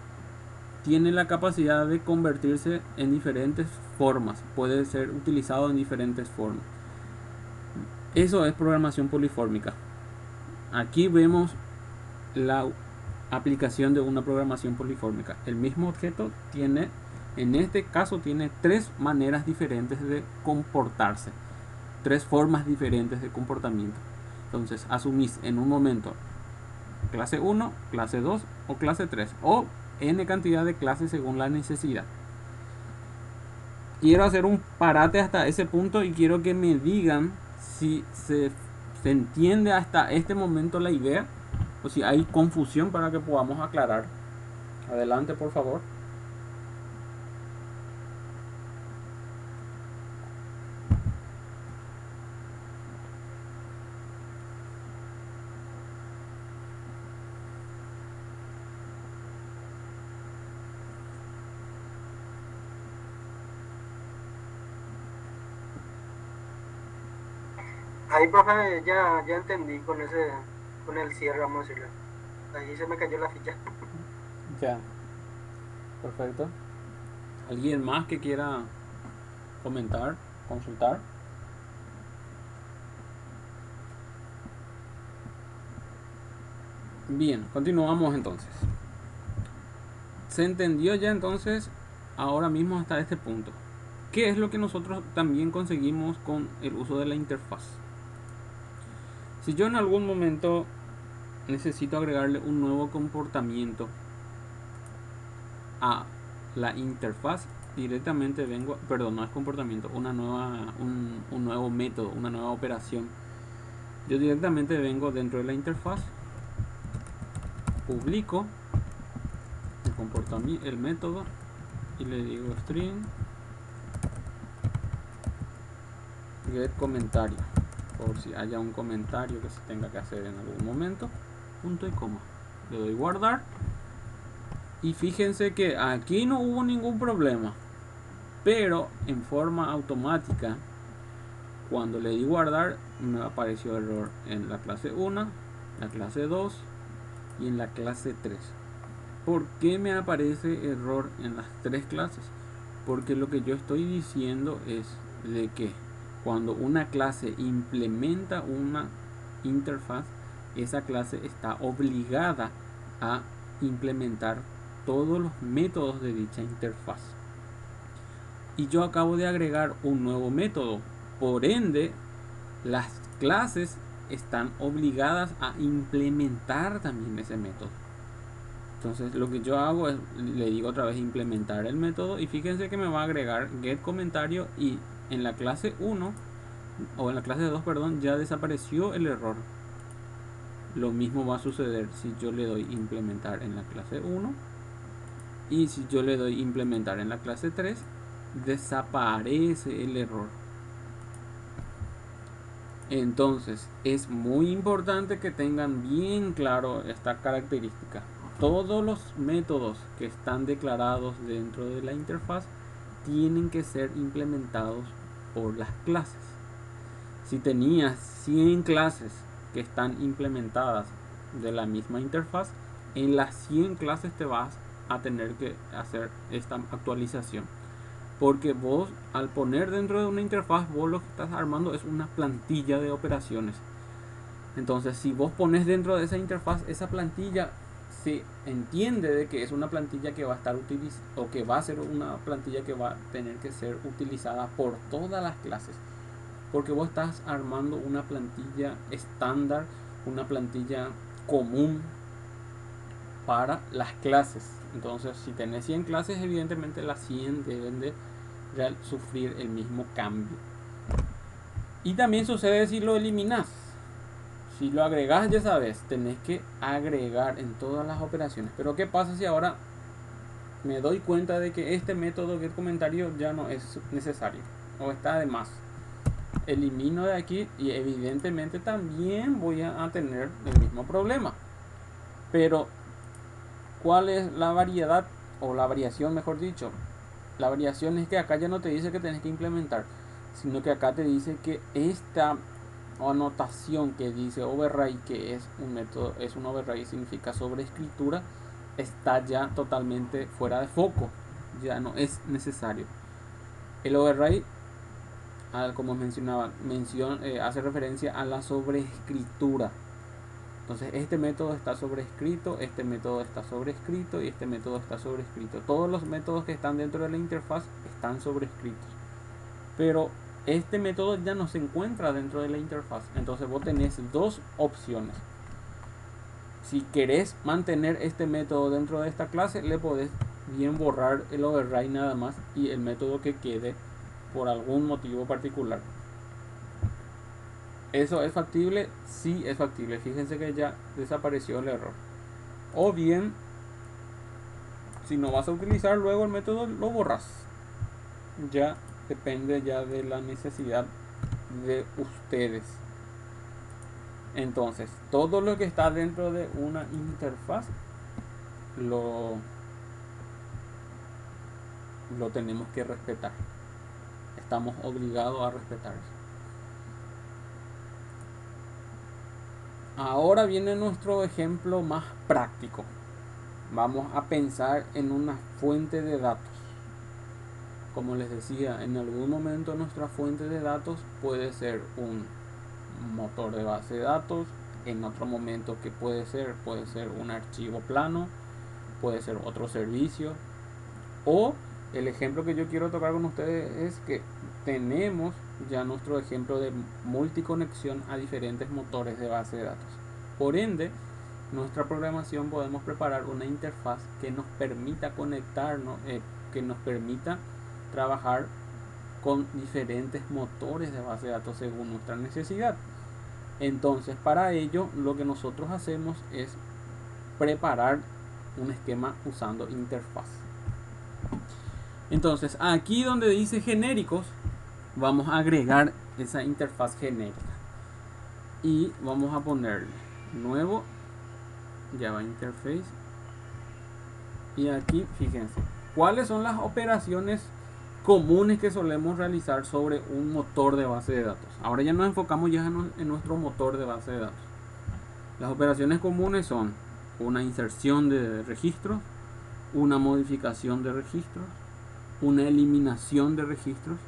tiene la capacidad de convertirse en diferentes formas, puede ser utilizado en diferentes formas. Eso es programación polifórmica. Aquí vemos la aplicación de una programación polifórmica. El mismo objeto tiene, en este caso, tiene 3 maneras diferentes de comportarse, 3 formas diferentes de comportamiento. Entonces asumís en un momento clase 1, clase 2 o clase 3 o n cantidad de clases según la necesidad. Quiero hacer un parate hasta ese punto y quiero que me digan si se entiende hasta este momento la idea o si hay confusión para que podamos aclarar. Adelante, por favor. Ahí, profe, ya entendí con el cierre, vamos a decirlo. Ahí se me cayó la ficha. Ya, perfecto. ¿Alguien más que quiera comentar, consultar? Bien, continuamos entonces. ¿Se entendió ya entonces ahora mismo hasta este punto? ¿Qué es lo que nosotros también conseguimos con el uso de la interfaz? Si yo en algún momento necesito agregarle un nuevo comportamiento a la interfaz, directamente vengo, perdón, no es comportamiento, un nuevo método, una nueva operación. Yo directamente vengo dentro de la interfaz, publico el comportamiento, el método, y le digo string get comentario, por si haya un comentario que se tenga que hacer en algún momento, punto y coma. Le doy guardar y fíjense que aquí no hubo ningún problema, pero en forma automática cuando le di guardar me apareció error en la clase 1, la clase 2 y en la clase 3. ¿Por qué me aparece error en las 3 clases? Porque lo que yo estoy diciendo es de que cuando una clase implementa una interfaz, esa clase está obligada a implementar todos los métodos de dicha interfaz. Y yo acabo de agregar un nuevo método, por ende las clases están obligadas a implementar también ese método. Entonces lo que yo hago es, le digo otra vez implementar el método, y fíjense que me va a agregar get comentario, y en la clase 1 o en la clase 2, perdón, ya desapareció el error. Lo mismo va a suceder si yo le doy implementar en la clase 1, y si yo le doy implementar en la clase 3, desaparece el error. Entonces es muy importante que tengan bien claro esta característica. Todos los métodos que están declarados dentro de la interfaz tienen que ser implementados por las clases. Si tenías 100 clases que están implementadas de la misma interfaz, en las 100 clases te vas a tener que hacer esta actualización. Porque vos, al poner dentro de una interfaz, vos lo que estás armando es una plantilla de operaciones. Entonces, si vos pones dentro de esa interfaz, esa plantilla se entiende de que es una plantilla que va a estar utilizada, o que va a ser una plantilla que va a tener que ser utilizada por todas las clases. Porque vos estás armando una plantilla estándar, una plantilla común para las clases. Entonces, si tenés 100 clases, evidentemente las 100 deben de sufrir el mismo cambio. Y también sucede si lo eliminas. Si lo agregas, ya sabes, tenés que agregar en todas las operaciones. Pero ¿qué pasa si ahora me doy cuenta de que este método get comentario ya no es necesario, o está de más? Elimino de aquí y evidentemente también voy a tener el mismo problema. Pero ¿cuál es la variedad, o la variación, mejor dicho? La variación es que acá ya no te dice que tenés que implementar, sino que acá te dice que esta anotación que dice override, que es un método, es un override, significa sobreescritura, está ya totalmente fuera de foco, ya no es necesario. El override, como mencionaba, hace referencia a la sobreescritura. Entonces este método está sobrescrito, este método está sobrescrito y este método está sobrescrito. Todos los métodos que están dentro de la interfaz están sobrescritos. Pero este método ya no se encuentra dentro de la interfaz. Entonces vos tenés dos opciones. Si querés mantener este método dentro de esta clase, le podés bien borrar el override nada más, y el método que quede por algún motivo particular. ¿Eso es factible? Sí, es factible. Fíjense que ya desapareció el error. O bien, si no vas a utilizar luego el método, lo borras. Ya depende ya de la necesidad de ustedes. Entonces, todo lo que está dentro de una interfaz lo tenemos que respetar. Estamos obligados a respetar eso. Ahora viene nuestro ejemplo más práctico. Vamos a pensar en una fuente de datos. Como les decía, en algún momento nuestra fuente de datos puede ser un motor de base de datos. En otro momento, que puede ser un archivo plano, puede ser otro servicio. O el ejemplo que yo quiero tocar con ustedes es que tenemos ya nuestro ejemplo de multiconexión a diferentes motores de base de datos. Por ende, nuestra programación podemos preparar una interfaz que nos permita conectarnos, que nos permita trabajar con diferentes motores de base de datos según nuestra necesidad. Entonces, para ello, lo que nosotros hacemos es preparar un esquema usando interfaz. Entonces, aquí donde dice genéricos, vamos a agregar esa interfaz genérica y vamos a ponerle nuevo Java Interface. Y aquí fíjense cuáles son las operaciones comunes que solemos realizar sobre un motor de base de datos. Ahora ya nos enfocamos ya en nuestro motor de base de datos. Las operaciones comunes son una inserción de registros, una modificación de registros, una eliminación de registros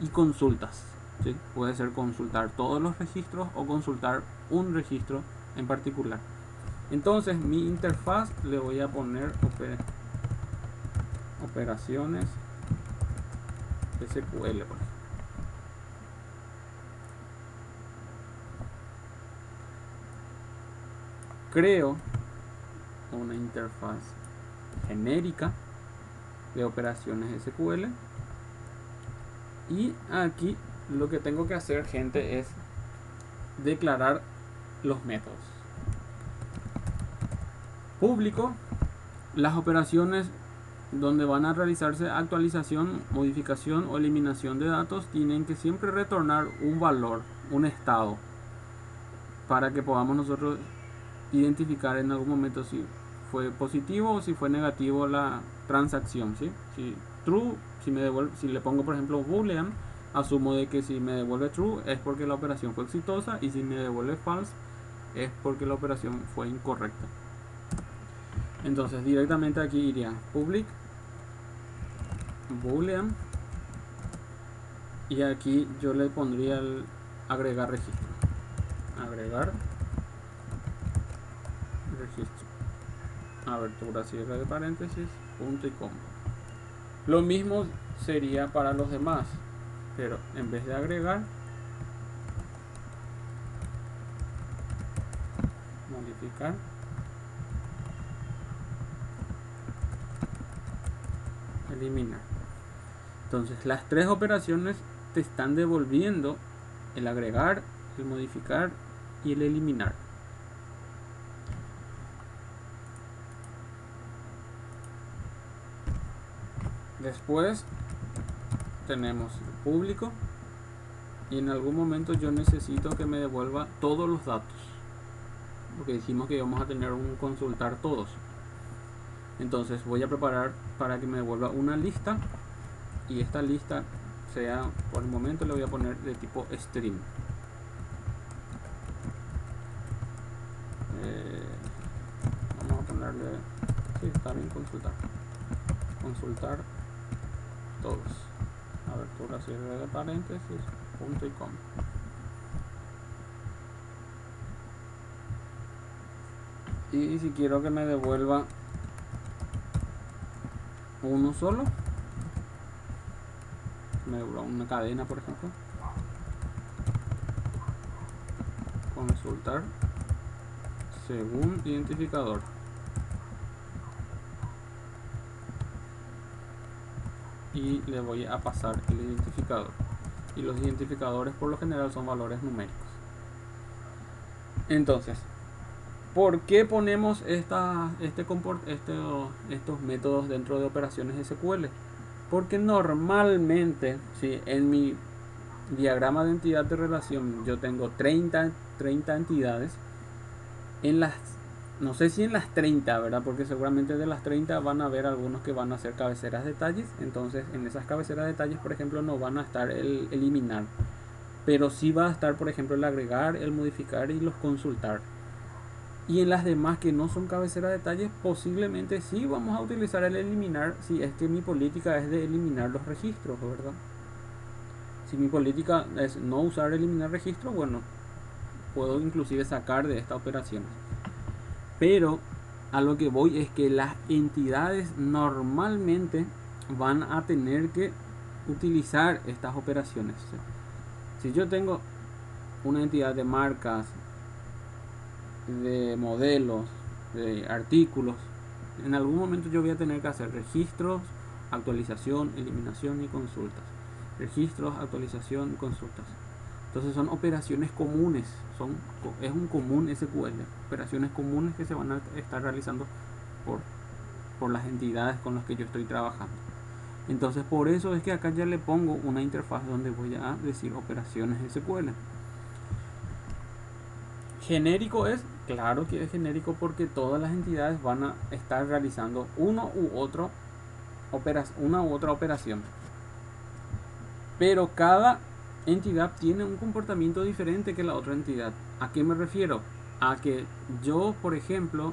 y consultas, ¿sí? Puede ser consultar todos los registros o consultar un registro en particular. Entonces mi interfaz le voy a poner operaciones SQL, por ejemplo. Creo una interfaz genérica de operaciones SQL, y aquí lo que tengo que hacer, gente, es declarar los métodos. Público, las operaciones donde van a realizarse actualización, modificación o eliminación de datos tienen que siempre retornar un valor, un estado, para que podamos nosotros identificar en algún momento si fue positivo o si fue negativo la transacción, ¿sí? Si true, si le pongo por ejemplo boolean, asumo de que si me devuelve true es porque la operación fue exitosa, y si me devuelve false es porque la operación fue incorrecta. Entonces directamente aquí iría public boolean, y aquí yo le pondría el agregar registro, agregar registro, abertura, cierre de paréntesis, punto y coma. Lo mismo sería para los demás, pero en vez de agregar, modificar, eliminar. Entonces las tres operaciones te están devolviendo el agregar, el modificar y el eliminar. Después tenemos el público, y en algún momento yo necesito que me devuelva todos los datos, porque dijimos que íbamos a tener un consultar todos. Entonces voy a preparar para que me devuelva una lista, y esta lista sea, por el momento le voy a poner de tipo string. Vamos a ponerle, sí, está bien, consultar todos, abertura, cierre de paréntesis, punto y coma. Y si quiero que me devuelva uno solo, me devuelva una cadena, por ejemplo, consultar según identificador. Y le voy a pasar el identificador, y los identificadores por lo general son valores numéricos. Entonces, ¿por qué ponemos estos métodos dentro de operaciones SQL? Porque normalmente, si en mi diagrama de entidad de relación yo tengo 30 entidades, no sé si en las 30, ¿verdad? Porque seguramente de las 30 van a haber algunos que van a ser cabeceras de detalles. Entonces en esas cabeceras de detalles, por ejemplo, no van a estar el eliminar, pero sí va a estar, por ejemplo, el agregar, el modificar y los consultar. Y en las demás que no son cabeceras de detalles, posiblemente sí vamos a utilizar el eliminar, si es que mi política es de eliminar los registros, ¿verdad? Si mi política es no usar eliminar registros, bueno, puedo inclusive sacar de estas operaciones. Pero a lo que voy es que las entidades normalmente van a tener que utilizar estas operaciones. Si yo tengo una entidad de marcas, de modelos, de artículos, en algún momento yo voy a tener que hacer registros, actualización, eliminación y consultas. Registros, actualización y consultas. Entonces son operaciones comunes, es un común SQL, operaciones comunes que se van a estar realizando por las entidades con las que yo estoy trabajando. Entonces por eso es que acá ya le pongo una interfaz donde voy a decir operaciones SQL. Genérico es, claro que es genérico, porque todas las entidades van a estar realizando una u otra operación. Pero cada entidad tiene un comportamiento diferente que la otra entidad. ¿A qué me refiero? A que yo, por ejemplo,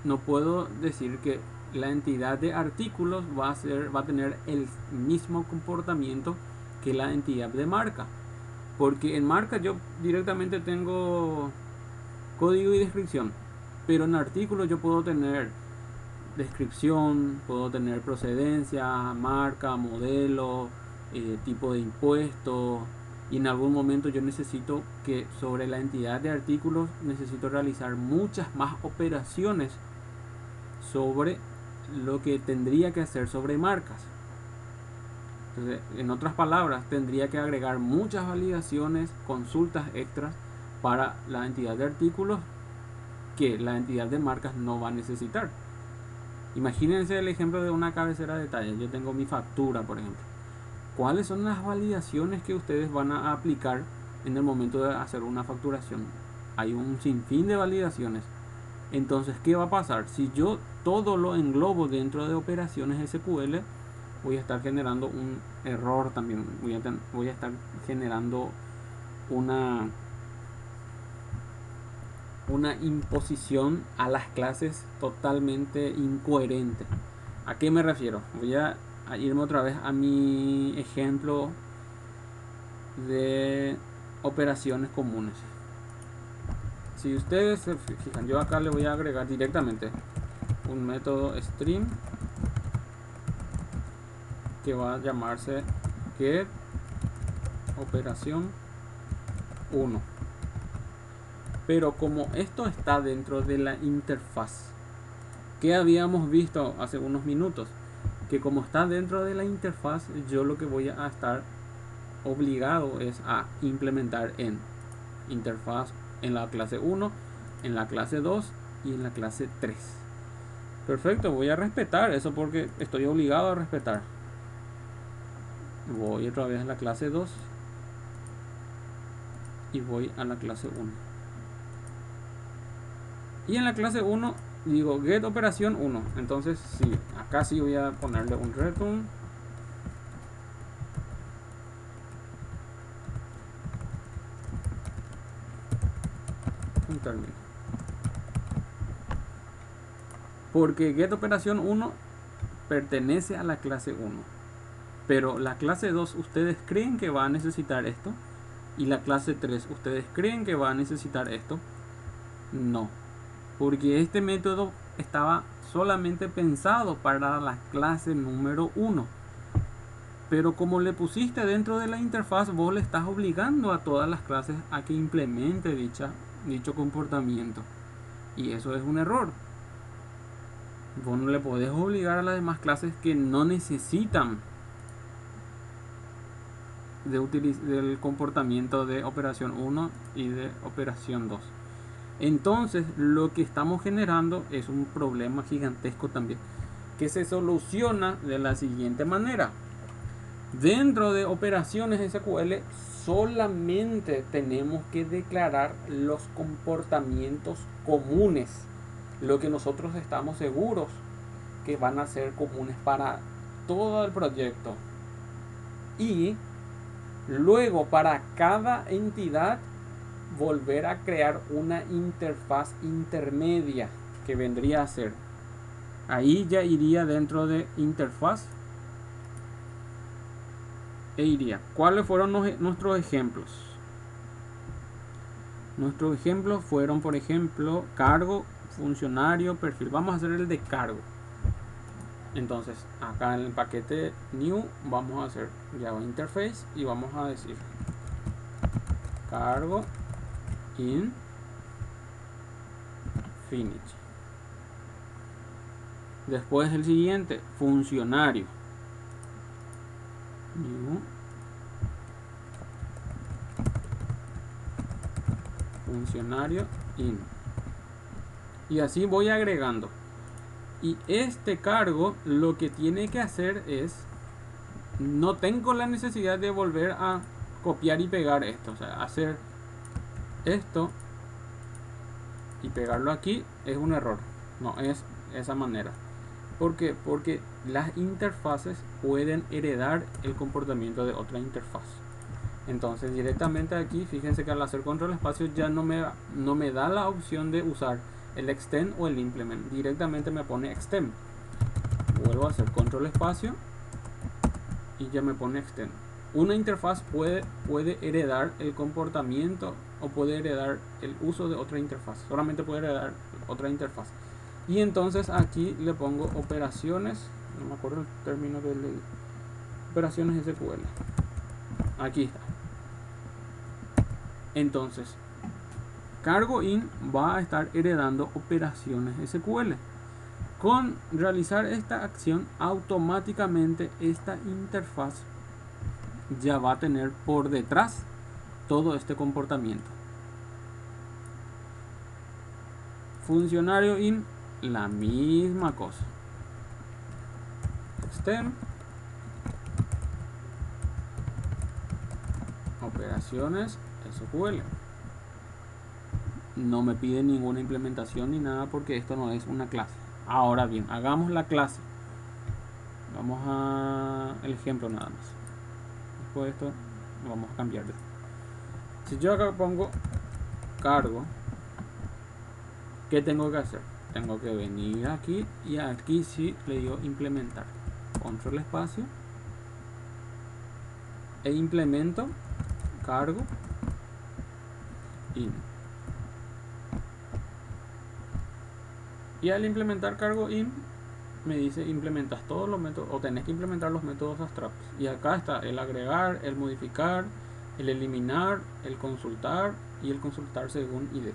no puedo decir que la entidad de artículos va a tener el mismo comportamiento que la entidad de marca, porque en marca yo directamente tengo código y descripción, Pero en artículos yo puedo tener descripción, puedo tener procedencia, marca, modelo, tipo de impuesto, y en algún momento yo necesito que sobre la entidad de artículos necesito realizar muchas más operaciones sobre lo que tendría que hacer sobre marcas. Entonces, en otras palabras, tendría que agregar muchas validaciones, consultas extras para la entidad de artículos que la entidad de marcas no va a necesitar. Imagínense el ejemplo de una cabecera de talla. Yo tengo mi factura, por ejemplo. ¿Cuáles son las validaciones que ustedes van a aplicar en el momento de hacer una facturación? Hay un sinfín de validaciones. Entonces, ¿qué va a pasar? Si yo todo lo englobo dentro de operaciones SQL, voy a estar generando un error también. Voy a estar generando una imposición a las clases totalmente incoherente. ¿A qué me refiero? Voy a irme otra vez a mi ejemplo de operaciones comunes. Si ustedes se fijan, yo acá le voy a agregar directamente un método stream que va a llamarse get operación 1. Pero como esto está dentro de la interfaz que habíamos visto hace unos minutos, que como está dentro de la interfaz, yo lo que voy a estar obligado es a implementar en interfaz en la clase 1, en la clase 2 y en la clase 3. Perfecto, voy a respetar eso porque estoy obligado a respetar. Voy otra vez a la clase 2 y voy a la clase 1. Y en la clase 1 digo get operación 1. Entonces sí, acá sí voy a ponerle un return. Un término. Porque get operación 1 pertenece a la clase 1. Pero la clase 2 ustedes creen que va a necesitar esto. Y la clase 3 ustedes creen que va a necesitar esto. No. Porque este método estaba solamente pensado para la clase número 1. Pero como le pusiste dentro de la interfaz, vos le estás obligando a todas las clases a que implemente dicho comportamiento. Y eso es un error. Vos no le podés obligar a las demás clases que no necesitan del comportamiento de operación 1 y de operación 2. Entonces lo que estamos generando es un problema gigantesco también, que se soluciona de la siguiente manera. Dentro de operaciones SQL solamente tenemos que declarar los comportamientos comunes, lo que nosotros estamos seguros que van a ser comunes para todo el proyecto. Y luego para cada entidad volver a crear una interfaz intermedia que vendría a ser, ahí ya iría dentro de interfaz e iría. ¿Cuáles fueron nuestros ejemplos? Nuestros ejemplos fueron, por ejemplo, cargo, funcionario, perfil. Vamos a hacer el de cargo. Entonces acá en el paquete new vamos a hacer Java Interface y vamos a decir cargo in finish. Después el siguiente, funcionario new funcionario in, y así voy agregando. Y este cargo lo que tiene que hacer es, no tengo la necesidad de volver a copiar y pegar esto, o sea, hacer esto y pegarlo aquí es un error. No es esa manera. ¿Por qué? Porque las interfaces pueden heredar el comportamiento de otra interfaz. Entonces directamente aquí, fíjense que al hacer control espacio ya no me da la opción de usar el extend o el implement. Directamente me pone extend. Vuelvo a hacer control espacio y ya me pone extend. Una interfaz puede heredar el comportamiento o puede heredar el uso de otra interfaz. Solamente puede heredar otra interfaz. Y entonces aquí le pongo operaciones, no me acuerdo el término de operaciones SQL. Aquí está. Entonces, cargo in va a estar heredando operaciones SQL. Con realizar esta acción, automáticamente esta interfaz ya va a tener por detrás todo este comportamiento. Funcionario in, la misma cosa. Extend, operaciones SQL. No me pide ninguna implementación ni nada porque esto no es una clase. Ahora bien, hagamos la clase. Vamos a el ejemplo nada más. Después de esto vamos a cambiarlo. Si yo acá pongo cargo, ¿qué tengo que hacer? Tengo que venir aquí y aquí sí le digo implementar. Control espacio e implemento cargo in. Y al implementar cargo in me dice implementas todos los métodos o tenés que implementar los métodos abstractos. Y acá está el agregar, el modificar, el eliminar, el consultar y el consultar según ID.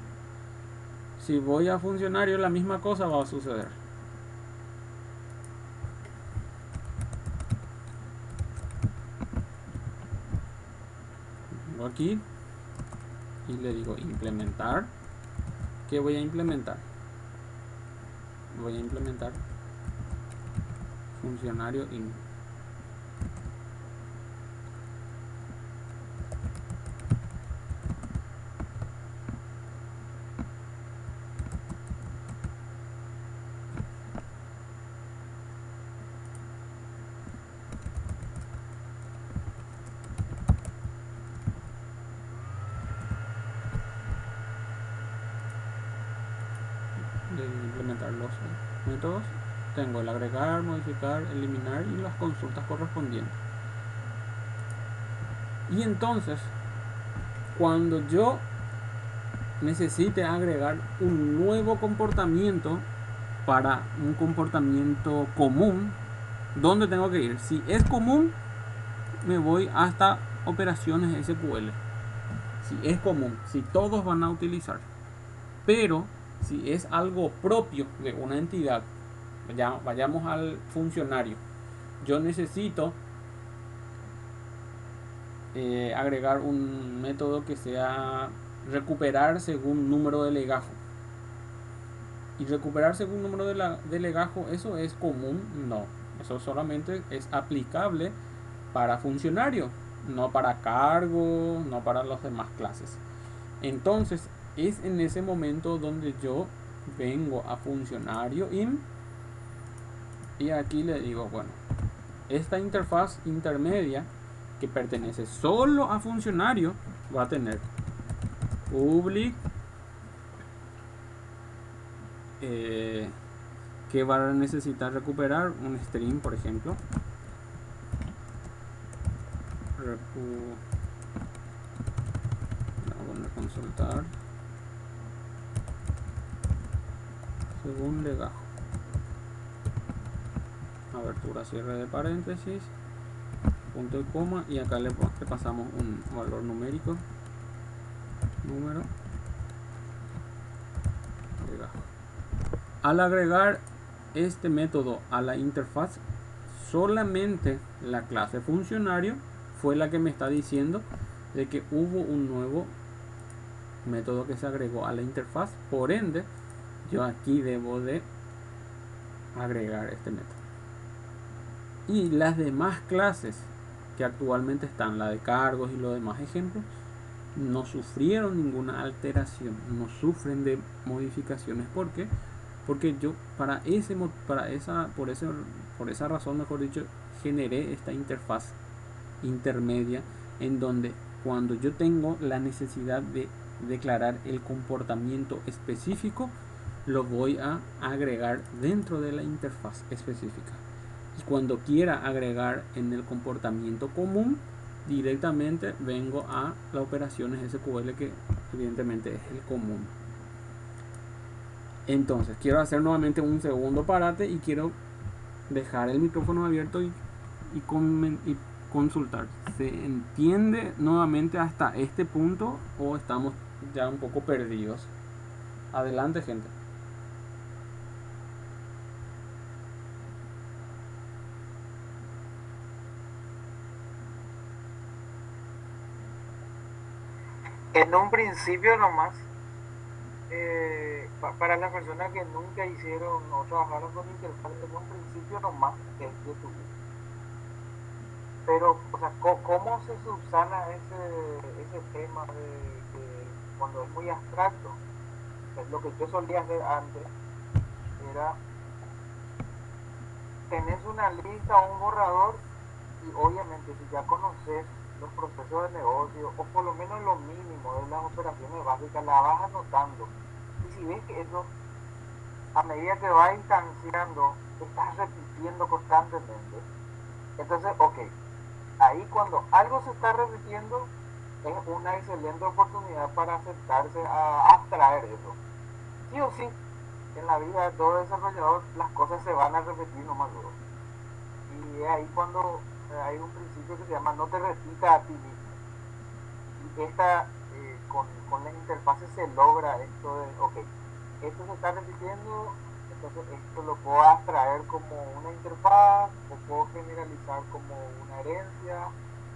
Si voy a funcionario, la misma cosa va a suceder. Vengo aquí y le digo implementar. ¿Qué voy a implementar? Voy a implementar funcionario in. De implementar los métodos, tengo el agregar, modificar, eliminar y las consultas correspondientes. Y entonces, cuando yo necesite agregar un nuevo comportamiento para un comportamiento común, ¿dónde tengo que ir? Si es común, me voy hasta operaciones SQL. Si es común, si todos van a utilizar. Pero si es algo propio de una entidad, vayamos al funcionario, yo necesito agregar un método que sea recuperar según número de legajo. Y recuperar según número de legajo, ¿eso es común? No, eso solamente es aplicable para funcionario, no para cargo, no para las demás clases. Entonces es en ese momento donde yo vengo a funcionario in y aquí le digo, bueno, esta interfaz intermedia que pertenece solo a funcionario va a tener public que va a necesitar recuperar un string, por ejemplo, vamos a consultar según legajo, abertura, cierre de paréntesis, punto y coma, y acá le pasamos un valor numérico, número legajo. Al agregar este método a la interfaz, solamente la clase funcionario fue la que me está diciendo de que hubo un nuevo método que se agregó a la interfaz. Por ende, yo aquí debo de agregar este método. Y las demás clases que actualmente están, la de cargos y los demás ejemplos, no sufrieron ninguna alteración, no sufren de modificaciones. ¿Por qué? Porque yo por esa razón, mejor dicho, generé esta interfaz intermedia en donde cuando yo tengo la necesidad de declarar el comportamiento específico, lo voy a agregar dentro de la interfaz específica. Y cuando quiera agregar en el comportamiento común, directamente vengo a las operaciones SQL que evidentemente es el común. Entonces, quiero hacer nuevamente un segundo parate y quiero dejar el micrófono abierto y consultar. ¿Se entiende nuevamente hasta este punto o estamos ya un poco perdidos? Adelante, gente. En un principio nomás, para las personas que nunca hicieron o trabajaron con interfaz, en un principio nomás es YouTube. Pero, o sea, ¿cómo se subsana ese tema de que cuando es muy abstracto? Pues lo que yo solía hacer antes era, tenés una lista o un borrador y obviamente si ya conoces los procesos de negocio o por lo menos lo mínimo de las operaciones básicas, la vas anotando. Y si ves que eso, a medida que va instanciando, estás repitiendo constantemente, entonces, ok, ahí cuando algo se está repitiendo, es una excelente oportunidad para aceptarse a abstraer eso. Sí o sí, en la vida de todo desarrollador, las cosas se van a repetir nomás luego. Y es ahí cuando hay un principio que se llama no te repita a ti mismo. Y con las interfaces se logra esto de, ok, esto se está repitiendo, entonces esto lo puedo abstraer como una interfaz o puedo generalizar como una herencia,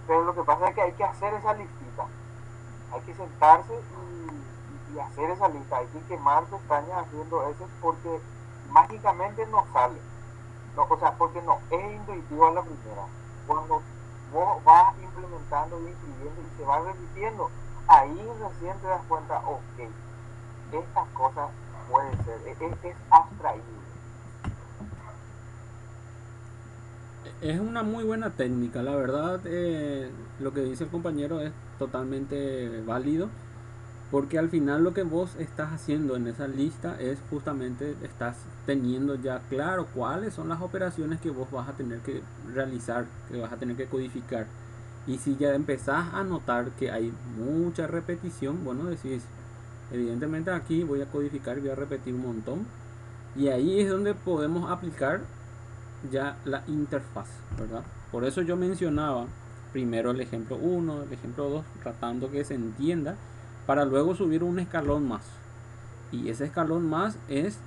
pero lo que pasa es que hay que hacer esa listita, hay que sentarse y hacer esa lista, hay que quemar pestañas haciendo eso porque mágicamente no sale, no, o sea, porque no, es intuitivo a la primera, cuando vos vas implementando y escribiendo y se va repitiendo, ahí recién te das cuenta, ok, estas cosas pueden ser, es abstraíble. Es una muy buena técnica, la verdad. Lo que dice el compañero es totalmente válido, porque al final lo que vos estás haciendo en esa lista es justamente estás teniendo ya claro cuáles son las operaciones que vos vas a tener que realizar, que vas a tener que codificar. Y si ya empezás a notar que hay mucha repetición, bueno, decís, evidentemente aquí voy a codificar y voy a repetir un montón. Y ahí es donde podemos aplicar ya la interfaz, ¿verdad? Por eso yo mencionaba primero el ejemplo 1, el ejemplo 2, tratando que se entienda, para luego subir un escalón más. Y ese escalón más es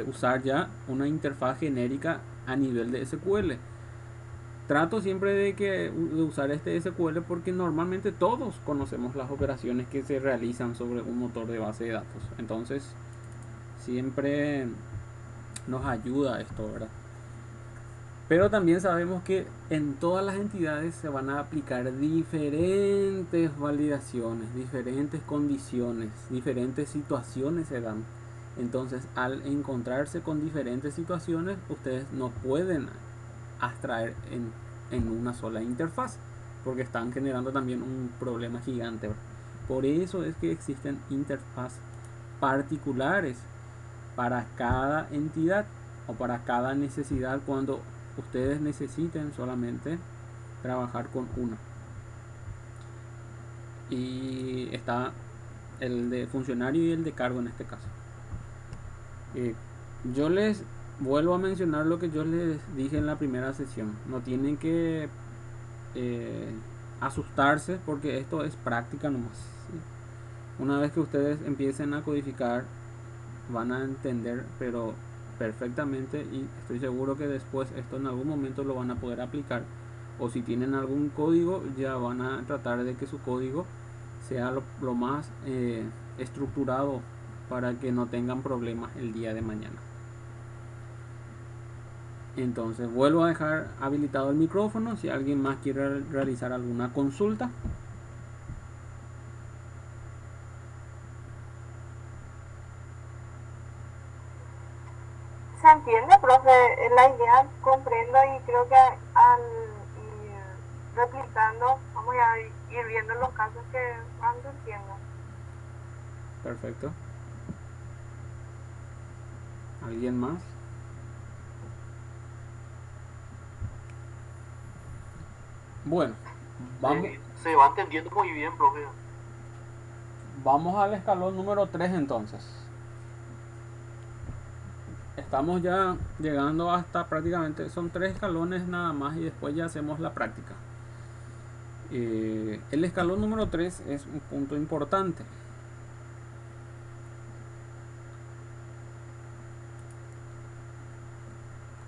usar ya una interfaz genérica a nivel de SQL. Trato siempre de usar este SQL porque normalmente todos conocemos las operaciones que se realizan sobre un motor de base de datos. Entonces, siempre nos ayuda esto, ¿verdad? Pero también sabemos que en todas las entidades se van a aplicar diferentes validaciones, diferentes condiciones, diferentes situaciones se dan. Entonces, al encontrarse con diferentes situaciones, ustedes no pueden abstraer en una sola interfaz, porque están generando también un problema gigante. Por eso es que existen interfaces particulares para cada entidad o para cada necesidad cuando ustedes necesiten solamente trabajar con una. Y está el de funcionario y el de cargo en este caso. Yo les vuelvo a mencionar lo que yo les dije en la primera sesión. No tienen que eh, asustarse porque esto es práctica nomás. ¿Sí? Una vez que ustedes empiecen a codificar van a entender, pero perfectamente, y estoy seguro que después esto en algún momento lo van a poder aplicar, o si tienen algún código ya van a tratar de que su código sea lo más estructurado para que no tengan problemas el día de mañana. Entonces vuelvo a dejar habilitado el micrófono si alguien más quiere realizar alguna consulta. Se entiende, profe, la idea comprendo y creo que al ir replicando vamos a ir viendo los casos que van surgiendo. Perfecto. ¿Alguien más? Bueno, vamos. Se va entendiendo muy bien, profe. Vamos al escalón número 3 entonces. Estamos ya llegando hasta prácticamente, son 3 escalones nada más y después ya hacemos la práctica. El escalón número 3 es un punto importante.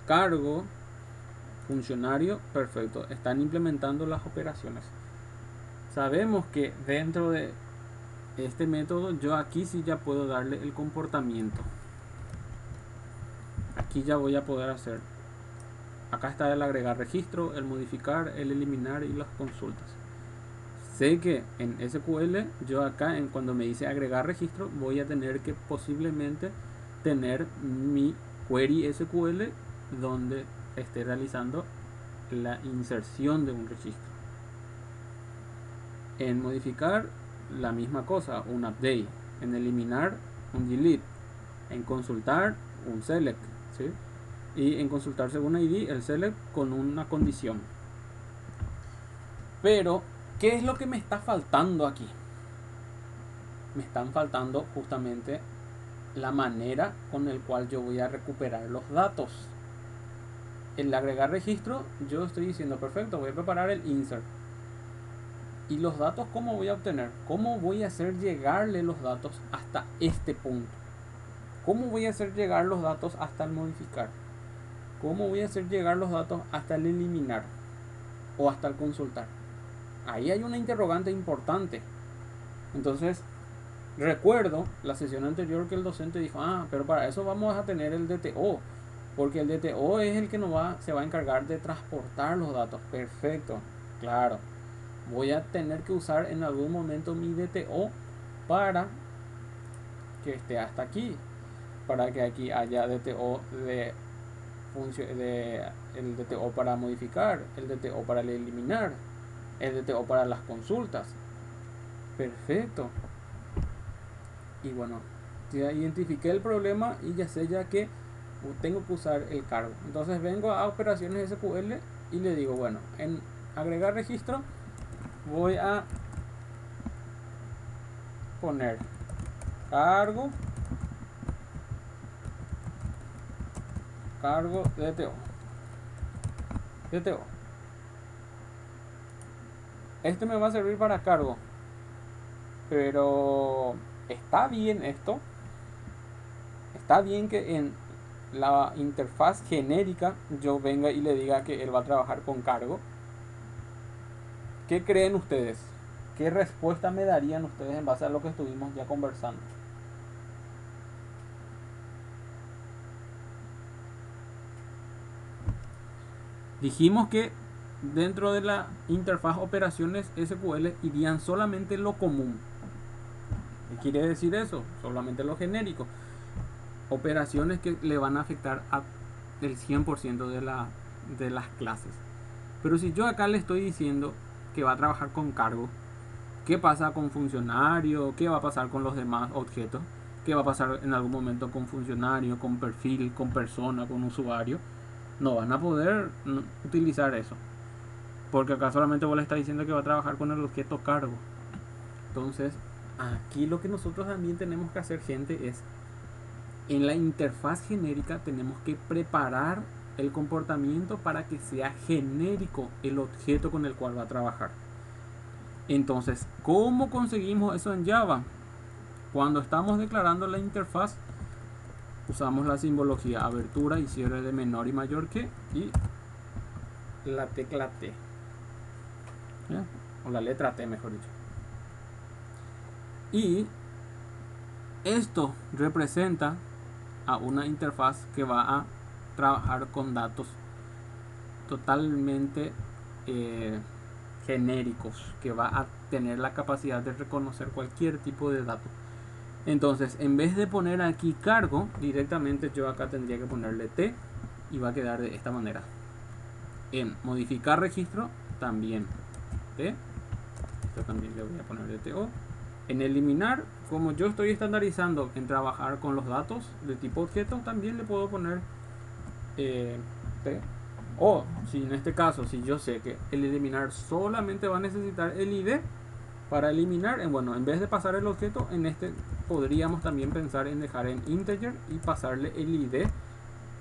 Cargo, funcionario, perfecto. Están implementando las operaciones. Sabemos que dentro de este método yo aquí sí ya puedo darle el comportamiento. Aquí ya voy a poder hacer. Acá está el agregar registro, el modificar, el eliminar y las consultas. Sé que en SQL yo acá cuando me dice agregar registro voy a tener que posiblemente tener mi query SQL donde esté realizando la inserción de un registro. En modificar la misma cosa, un update. En eliminar un delete. En consultar un select, ¿sí? Y en consultar según ID el select con una condición. Pero ¿qué es lo que me está faltando aquí? Me están faltando justamente la manera con el cual yo voy a recuperar los datos. El agregar registro, yo estoy diciendo perfecto, voy a preparar el insert. ¿Y los datos cómo voy a obtener? ¿Cómo voy a hacer llegarle los datos hasta este punto? ¿Cómo voy a hacer llegar los datos hasta el modificar? ¿Cómo voy a hacer llegar los datos hasta el eliminar? O hasta el consultar. Ahí hay una interrogante importante. Entonces, recuerdo la sesión anterior que el docente dijo, pero para eso vamos a tener el DTO. Porque el DTO es el que se va a encargar de transportar los datos. Perfecto, claro. Voy a tener que usar en algún momento mi DTO para que esté hasta aquí. Para que aquí haya DTO el DTO para modificar, el DTO para eliminar, el DTO para las consultas. Perfecto. Y bueno, ya identifiqué el problema y ya sé ya que tengo que usar el cargo. Entonces vengo a operaciones SQL y le digo, bueno, en agregar registro voy a poner cargo DTO. Este me va a servir para cargo, pero está bien esto. Está bien que en la interfaz genérica yo venga y le diga que él va a trabajar con cargo. ¿Qué creen ustedes? ¿Qué respuesta me darían ustedes en base a lo que estuvimos ya conversando? Dijimos que dentro de la interfaz operaciones SQL irían solamente lo común. ¿Qué quiere decir eso? Solamente lo genérico. Operaciones que le van a afectar al 100% de las clases. Pero si yo acá le estoy diciendo que va a trabajar con cargo, ¿qué pasa con funcionario? ¿Qué va a pasar con los demás objetos? ¿Qué va a pasar en algún momento con funcionario, con perfil, con persona, con usuario? No van a poder utilizar eso. Porque acá solamente vos le estás diciendo que va a trabajar con el objeto cargo. Entonces, aquí lo que nosotros también tenemos que hacer, gente, es en la interfaz genérica tenemos que preparar el comportamiento para que sea genérico el objeto con el cual va a trabajar. Entonces, ¿cómo conseguimos eso en Java? Cuando estamos declarando la interfaz, usamos la simbología abertura y cierre de menor y mayor que y la tecla T. ¿Ya? O la letra T, mejor dicho. Y esto representa a una interfaz que va a trabajar con datos totalmente genéricos, que va a tener la capacidad de reconocer cualquier tipo de dato. Entonces, en vez de poner aquí cargo, directamente yo acá tendría que ponerle T y va a quedar de esta manera. En modificar registro, también T. Esto también le voy a poner DTO. En eliminar, como yo estoy estandarizando en trabajar con los datos de tipo objeto, también le puedo poner T. O si en este caso, si yo sé que el eliminar solamente va a necesitar el ID, Para eliminar, bueno, en vez de pasar el objeto, en este podríamos también pensar en dejar en integer y pasarle el ID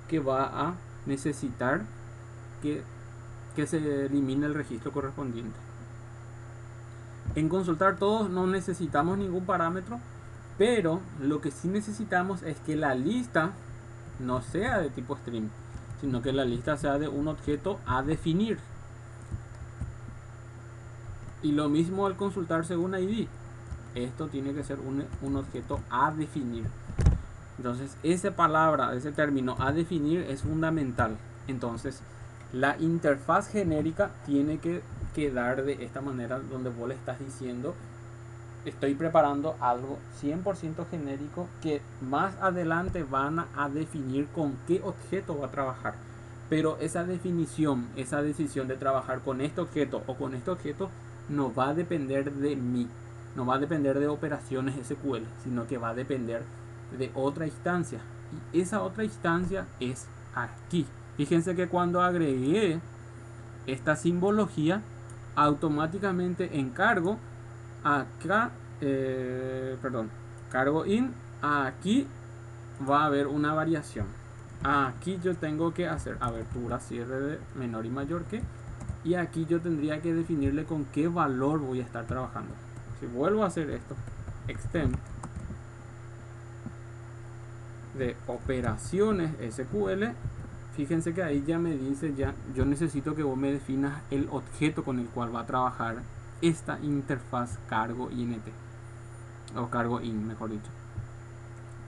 que va a necesitar que se elimine el registro correspondiente. En consultar todos no necesitamos ningún parámetro, pero lo que sí necesitamos es que la lista no sea de tipo string, sino que la lista sea de un objeto a definir. Y lo mismo al consultar según ID. Esto tiene que ser un objeto a definir. Entonces, esa palabra, ese término a definir es fundamental. Entonces, la interfaz genérica tiene que quedar de esta manera, donde vos le estás diciendo: estoy preparando algo 100% genérico que más adelante van a definir con qué objeto va a trabajar. Pero esa definición, esa decisión de trabajar con este objeto o con este objeto no va a depender de mí, no va a depender de operaciones SQL, sino que va a depender de otra instancia. Y esa otra instancia es aquí. Fíjense que cuando agregué esta simbología, automáticamente en cargo acá, cargo in, aquí va a haber una variación. Aquí yo tengo que hacer abertura, cierre de menor y mayor que, y aquí yo tendría que definirle con qué valor voy a estar trabajando. Si vuelvo a hacer esto, extend de operaciones SQL, fíjense que ahí ya me dice, ya yo necesito que vos me definas el objeto con el cual va a trabajar esta interfaz cargo int, o cargo in, mejor dicho.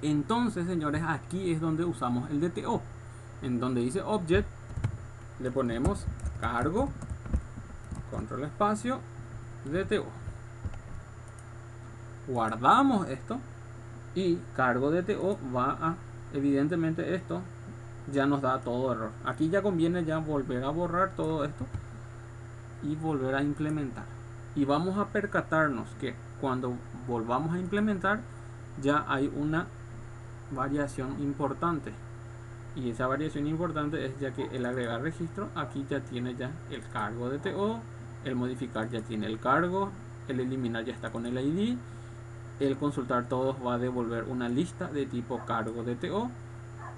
Entonces, señores, aquí es donde usamos el DTO, en donde dice object, le ponemos cargo, control espacio, DTO, guardamos esto y cargo DTO va a, evidentemente esto ya nos da todo error. Aquí ya conviene ya volver a borrar todo esto y volver a implementar, y vamos a percatarnos que cuando volvamos a implementar ya hay una variación importante, y esa variación importante es ya que el agregar registro aquí ya tiene ya el cargo DTO, el modificar ya tiene el cargo, el eliminar ya está con el ID, el consultar todos va a devolver una lista de tipo cargo DTO,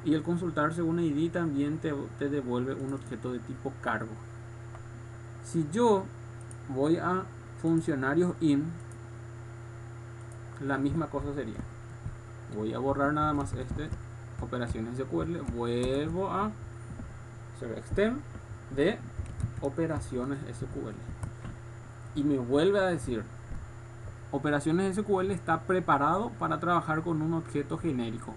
y el consultar según ID también te devuelve un objeto de tipo cargo. Si yo voy a funcionarios in, la misma cosa sería, voy a borrar nada más operaciones SQL, vuelvo a hacer extend de operaciones SQL y me vuelve a decir: operaciones SQL está preparado para trabajar con un objeto genérico.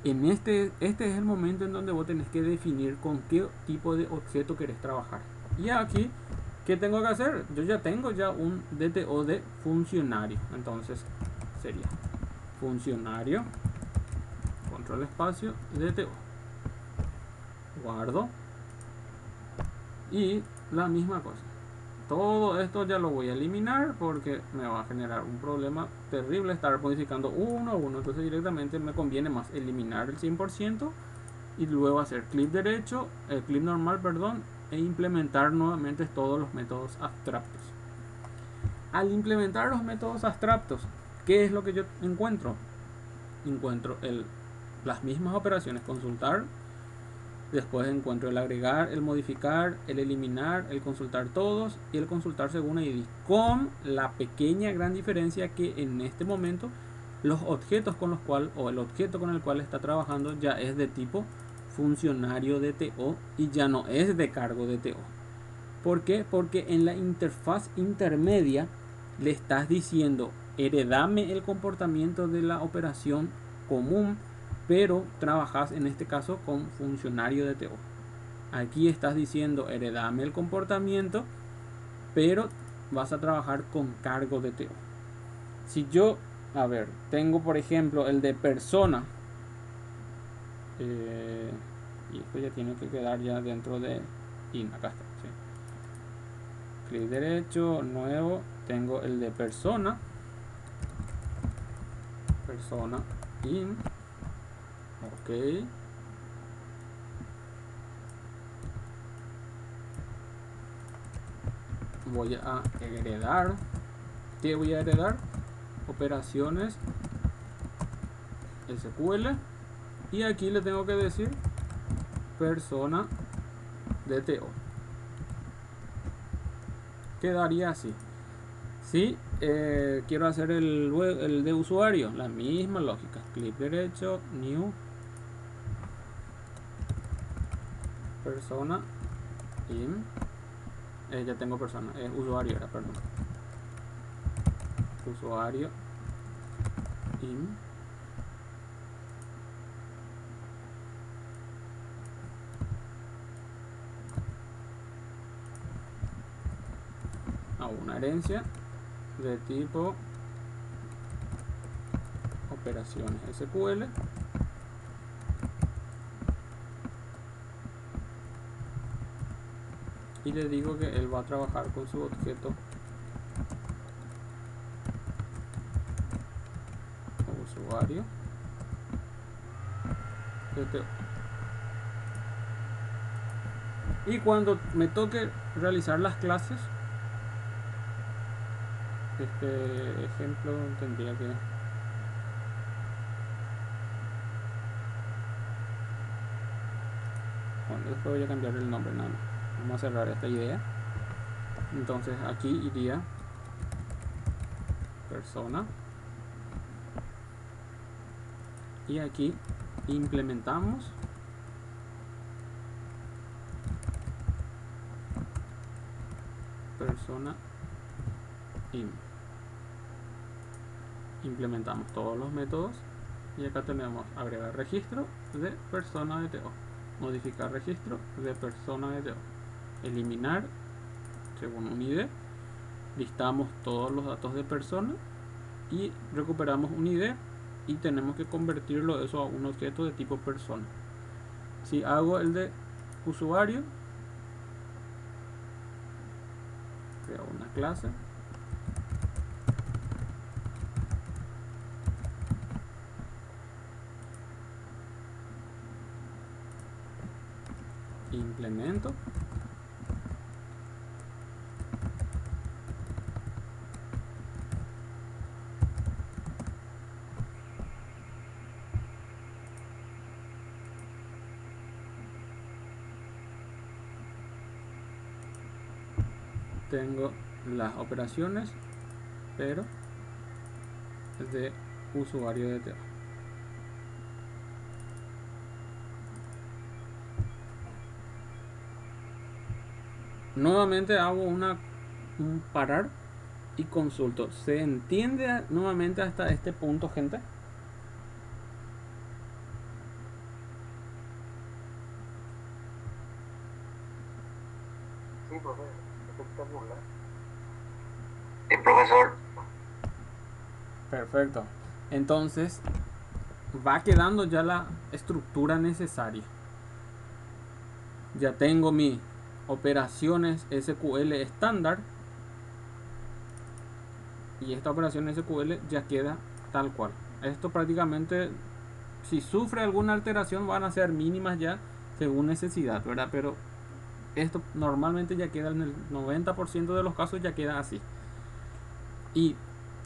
En este es el momento en donde vos tenés que definir con qué tipo de objeto querés trabajar. Y aquí, ¿qué tengo que hacer? Yo ya tengo un DTO de funcionario. Entonces sería funcionario, control espacio, DTO. Guardo. Y la misma cosa. Todo esto ya lo voy a eliminar porque me va a generar un problema terrible estar modificando uno a uno. Entonces directamente me conviene más eliminar el 100% y luego hacer clic derecho, clic normal, perdón, e implementar nuevamente todos los métodos abstractos. Al implementar los métodos abstractos, ¿qué es lo que yo encuentro? Encuentro las mismas operaciones: consultar, después encuentro el agregar, el modificar, el eliminar, el consultar todos y el consultar según ID, con la pequeña gran diferencia que en este momento los objetos con los cuales, o el objeto con el cual está trabajando, ya es de tipo funcionario DTO y ya no es de cargo DTO. ¿Por qué? Porque en la interfaz intermedia le estás diciendo: heredame el comportamiento de la operación común, pero trabajas en este caso con funcionario DTO. Aquí estás diciendo: heredame el comportamiento, pero vas a trabajar con cargo DTO. Si yo, tengo por ejemplo el de persona, y esto ya tiene que quedar ya dentro de in, acá está, ¿sí? Clic derecho, nuevo, tengo el de persona in, ok, voy a heredar ¿Qué voy a heredar? Operaciones SQL, y aquí le tengo que decir persona DTO. Quedaría así. Si quiero hacer el de usuario, la misma lógica, clic derecho, new, persona in, ya tengo persona, usuario era, perdón, usuario in, a una herencia de tipo operaciones SQL, y le digo que él va a trabajar con su objeto usuario DTO. Y cuando me toque realizar las clases, este ejemplo tendría que después voy a cambiar el nombre nada más. Vamos a cerrar esta idea. Entonces aquí iría persona, y aquí implementamos persona in. Implementamos todos los métodos, y acá tenemos agregar registro de persona DTO, modificar registro de persona DTO, eliminar según un ID, listamos todos los datos de persona y recuperamos un ID, y tenemos que convertirlo eso a un objeto de tipo persona. Si hago el de usuario, creo una clase, implemento, tengo las operaciones pero de usuario de DTO. Nuevamente hago un parar y consulto. ¿Se entiende nuevamente hasta este punto, gente? Sí, profe, espectacular. Profesor. Perfecto. Entonces va quedando ya la estructura necesaria. Ya tengo mi operaciones SQL estándar, y esta operación SQL ya queda tal cual. Esto prácticamente, si sufre alguna alteración, van a ser mínimas ya según necesidad, ¿verdad? Pero esto normalmente ya queda en el 90% de los casos, ya queda así. Y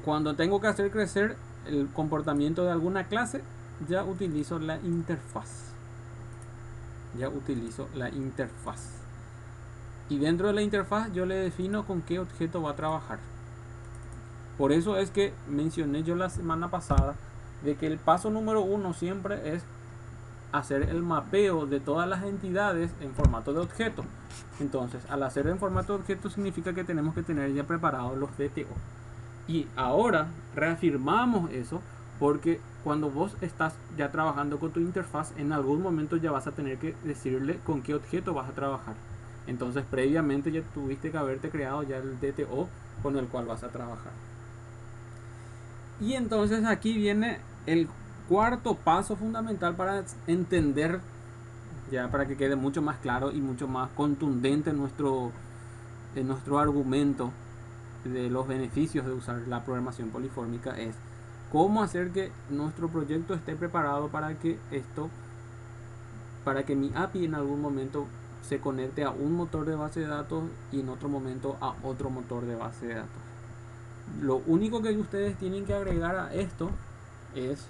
cuando tengo que hacer crecer el comportamiento de alguna clase, ya utilizo la interfaz. Y dentro de la interfaz yo le defino con qué objeto va a trabajar. Por eso es que mencioné yo la semana pasada de que el paso número 1 siempre es hacer el mapeo de todas las entidades en formato de objeto. Entonces, al hacer en formato de objeto significa que tenemos que tener ya preparados los DTO. Y ahora reafirmamos eso, porque cuando vos estás ya trabajando con tu interfaz, en algún momento ya vas a tener que decirle con qué objeto vas a trabajar. Entonces previamente ya tuviste que haberte creado ya el DTO con el cual vas a trabajar. Y entonces aquí viene el cuarto paso fundamental para entender, ya para que quede mucho más claro y mucho más contundente nuestro argumento de los beneficios de usar la programación polifórmica, es cómo hacer que nuestro proyecto esté preparado para que mi API en algún momento se conecte a un motor de base de datos y en otro momento a otro motor de base de datos. Lo único que ustedes tienen que agregar a esto es,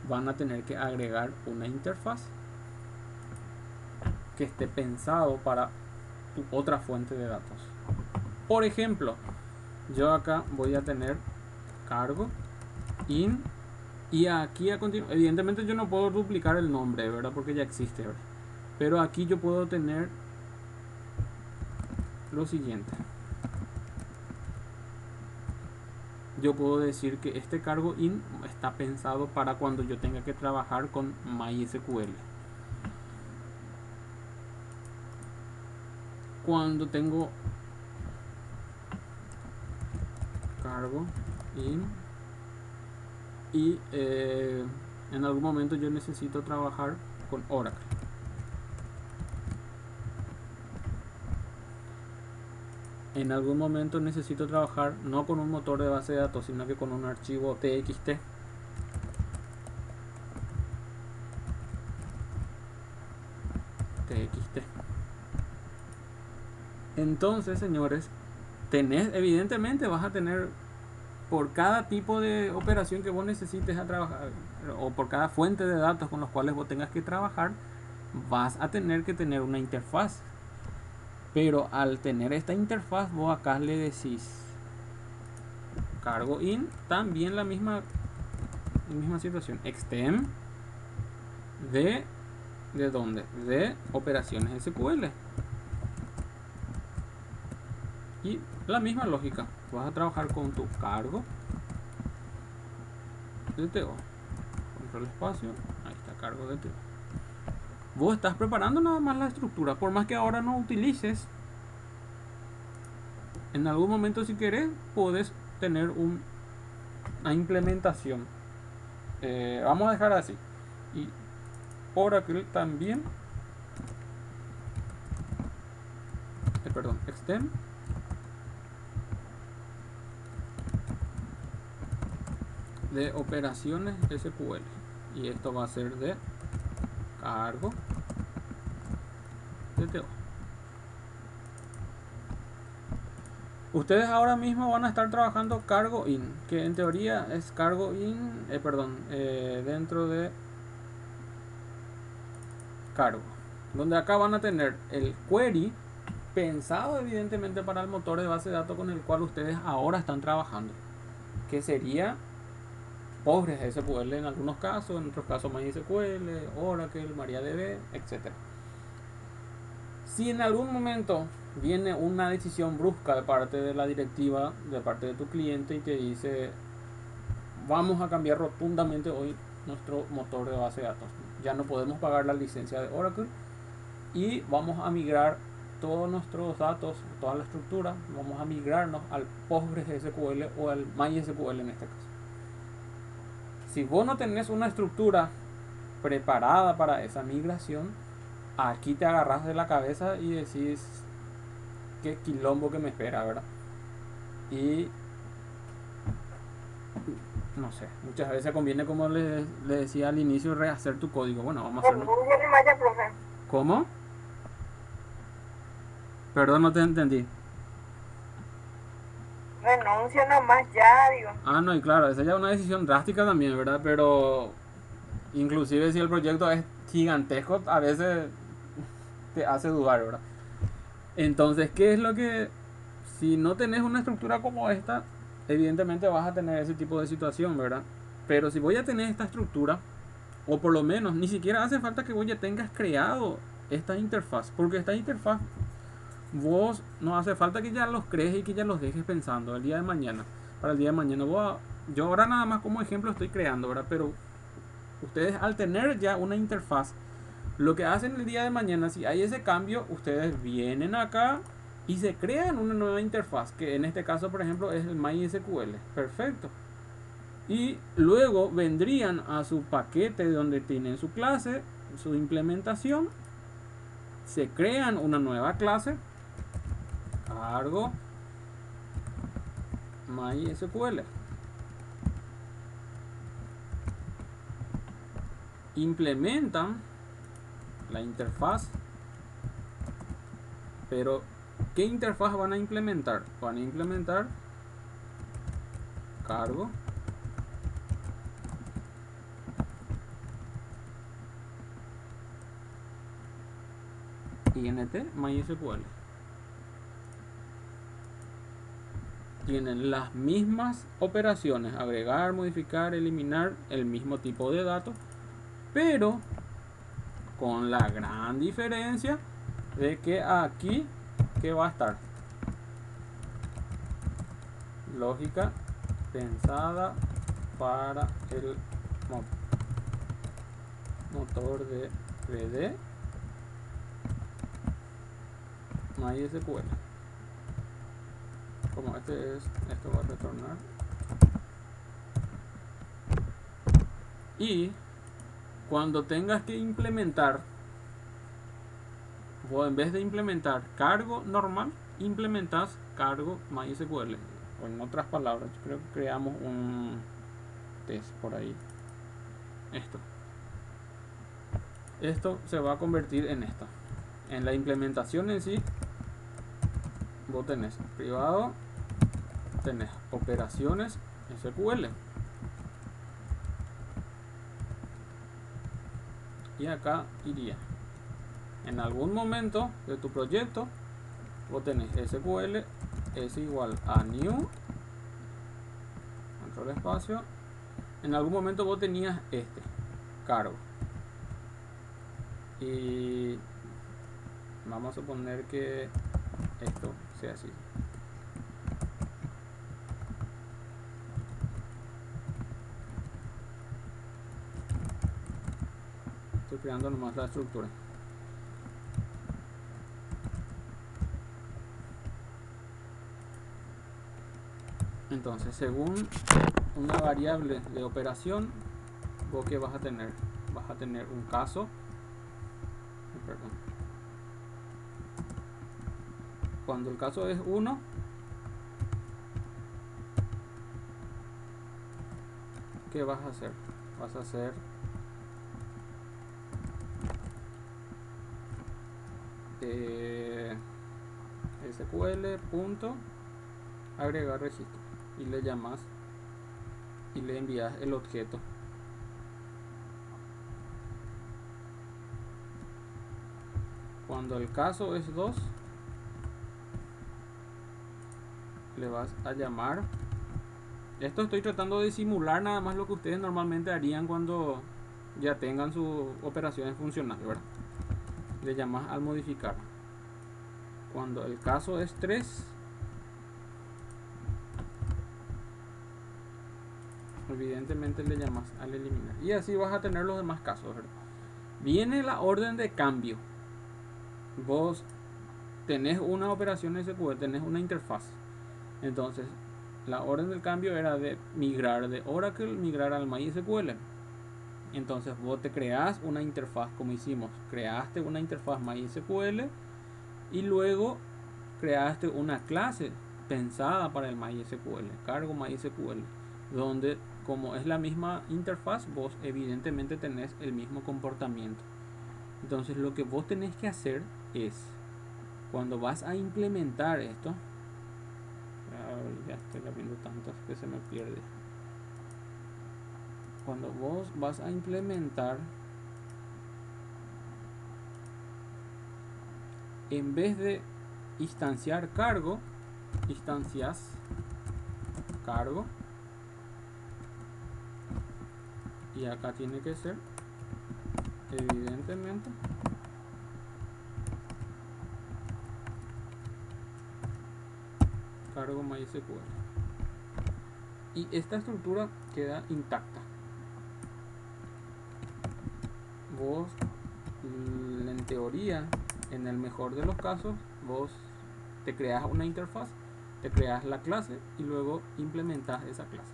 van a tener que agregar una interfaz que esté pensado para tu otra fuente de datos. Por ejemplo, yo acá voy a tener cargo in, y aquí a continuación, evidentemente yo no puedo duplicar el nombre, ¿verdad? Porque ya existe, ¿verdad? Pero aquí yo puedo tener lo siguiente. Yo puedo decir que este cargo in está pensado para cuando yo tenga que trabajar con MySQL. Cuando tengo cargo in y en algún momento yo necesito trabajar con Oracle. En algún momento necesito trabajar no con un motor de base de datos, sino que con un archivo TXT. Entonces, señores, evidentemente vas a tener, por cada tipo de operación que vos necesites a trabajar, o por cada fuente de datos con los cuales vos tengas que trabajar, vas a tener que tener una interfaz. Pero al tener esta interfaz, vos acá le decís cargo in, también la misma situación, extend de dónde, de operaciones SQL, y la misma lógica, vas a trabajar con tu cargo de TO, control espacio, ahí está, cargo de TO. Vos estás preparando nada más la estructura, por más que ahora no utilices, en algún momento si querés podés tener una implementación. Vamos a dejar así. Y Oracle también, extend de operaciones SQL, y esto va a ser de cargo de TO. Ustedes ahora mismo van a estar trabajando cargo in, que en teoría es cargo in, dentro de cargo, donde acá van a tener el query pensado evidentemente para el motor de base de datos con el cual ustedes ahora están trabajando, que sería PostgreSQL en algunos casos, en otros casos MySQL, Oracle, MariaDB, etc. Si en algún momento viene una decisión brusca de parte de la directiva, de parte de tu cliente, y te dice vamos a cambiar rotundamente hoy nuestro motor de base de datos, ya no podemos pagar la licencia de Oracle y vamos a migrar todos nuestros datos, toda la estructura, vamos a migrarnos al PostgreSQL o al MySQL en este caso. Si vos no tenés una estructura preparada para esa migración, aquí te agarras de la cabeza y decís qué quilombo que me espera, ¿verdad? Y no sé, muchas veces conviene, como les decía al inicio, rehacer tu código. Bueno, vamos a hacerlo. ¿Cómo? Perdón, no te entendí. Renuncio nomás ya, digo. Ah, no, y claro, esa ya es una decisión drástica también, ¿verdad? Pero inclusive si el proyecto es gigantesco, a veces te hace dudar, ¿verdad? Entonces, ¿qué es lo que... Si no tenés una estructura como esta, evidentemente vas a tener ese tipo de situación, ¿verdad? Pero si voy a tener esta estructura, o por lo menos, ni siquiera hace falta que vos ya tengas creado esta interfaz, porque esta interfaz vos no hace falta que ya los crees y que ya los dejes pensando el día de mañana. Para el día de mañana yo ahora nada más como ejemplo estoy creando, ¿verdad? Pero ustedes, al tener ya una interfaz, lo que hacen el día de mañana, si hay ese cambio, ustedes vienen acá y se crean una nueva interfaz, que en este caso, por ejemplo, es el MySQL. Perfecto. Y luego vendrían a su paquete donde tienen su clase, su implementación, se crean una nueva clase, cargo MySQL, implementan la interfaz. Pero ¿qué interfaz van a implementar? Van a implementar cargo. INT MySQL. Tienen las mismas operaciones, agregar, modificar, eliminar, el mismo tipo de datos, pero con la gran diferencia de que aquí, ¿qué va a estar? Lógica pensada para el motor de 3D MySQL. Como esto va a retornar. Y cuando tengas que implementar, o en vez de implementar cargo normal, implementas cargo MySQL. O en otras palabras, creo que creamos un test por ahí. Esto se va a convertir en esto. En la implementación en sí, vos tenés privado, tenés operaciones SQL. Y acá iría. En algún momento de tu proyecto, vos tenés SQL es igual a new, control espacio. En algún momento vos tenías cargo. Y vamos a suponer que esto sea así. Estoy creando nomás la estructura. Entonces, según una variable de operación, vos que vas a tener un caso, perdón. Cuando el caso es 1, ¿qué vas a hacer? Vas a hacer SQL punto agregar registro y le llamas y le envías el objeto. Cuando el caso es 2, le vas a llamar. Esto estoy tratando de simular nada más lo que ustedes normalmente harían cuando ya tengan sus operaciones funcionales, ¿verdad? Le llamas al modificar. Cuando el caso es 3, evidentemente le llamas al eliminar. Y así vas a tener los demás casos, ¿verdad? Viene la orden de cambio. Vos tenés una operación SQL, tenés una interfaz. Entonces, la orden del cambio era de migrar de Oracle, migrar al MySQL. Entonces, vos te creás una interfaz, como hicimos. Creaste una interfaz MySQL y luego creaste una clase pensada para el MySQL, cargo MySQL, donde como es la misma interfaz, vos evidentemente tenés el mismo comportamiento. Entonces, lo que vos tenés que hacer es, cuando vas a implementar esto, ya estoy viendo tantas que se me pierde. Cuando vos vas a implementar, en vez de instanciar cargo, instancias cargo, y acá tiene que ser evidentemente cargo MySQL, y esta estructura queda intacta. Vos, en teoría, en el mejor de los casos, vos te creas una interfaz, te creas la clase y luego implementas esa clase,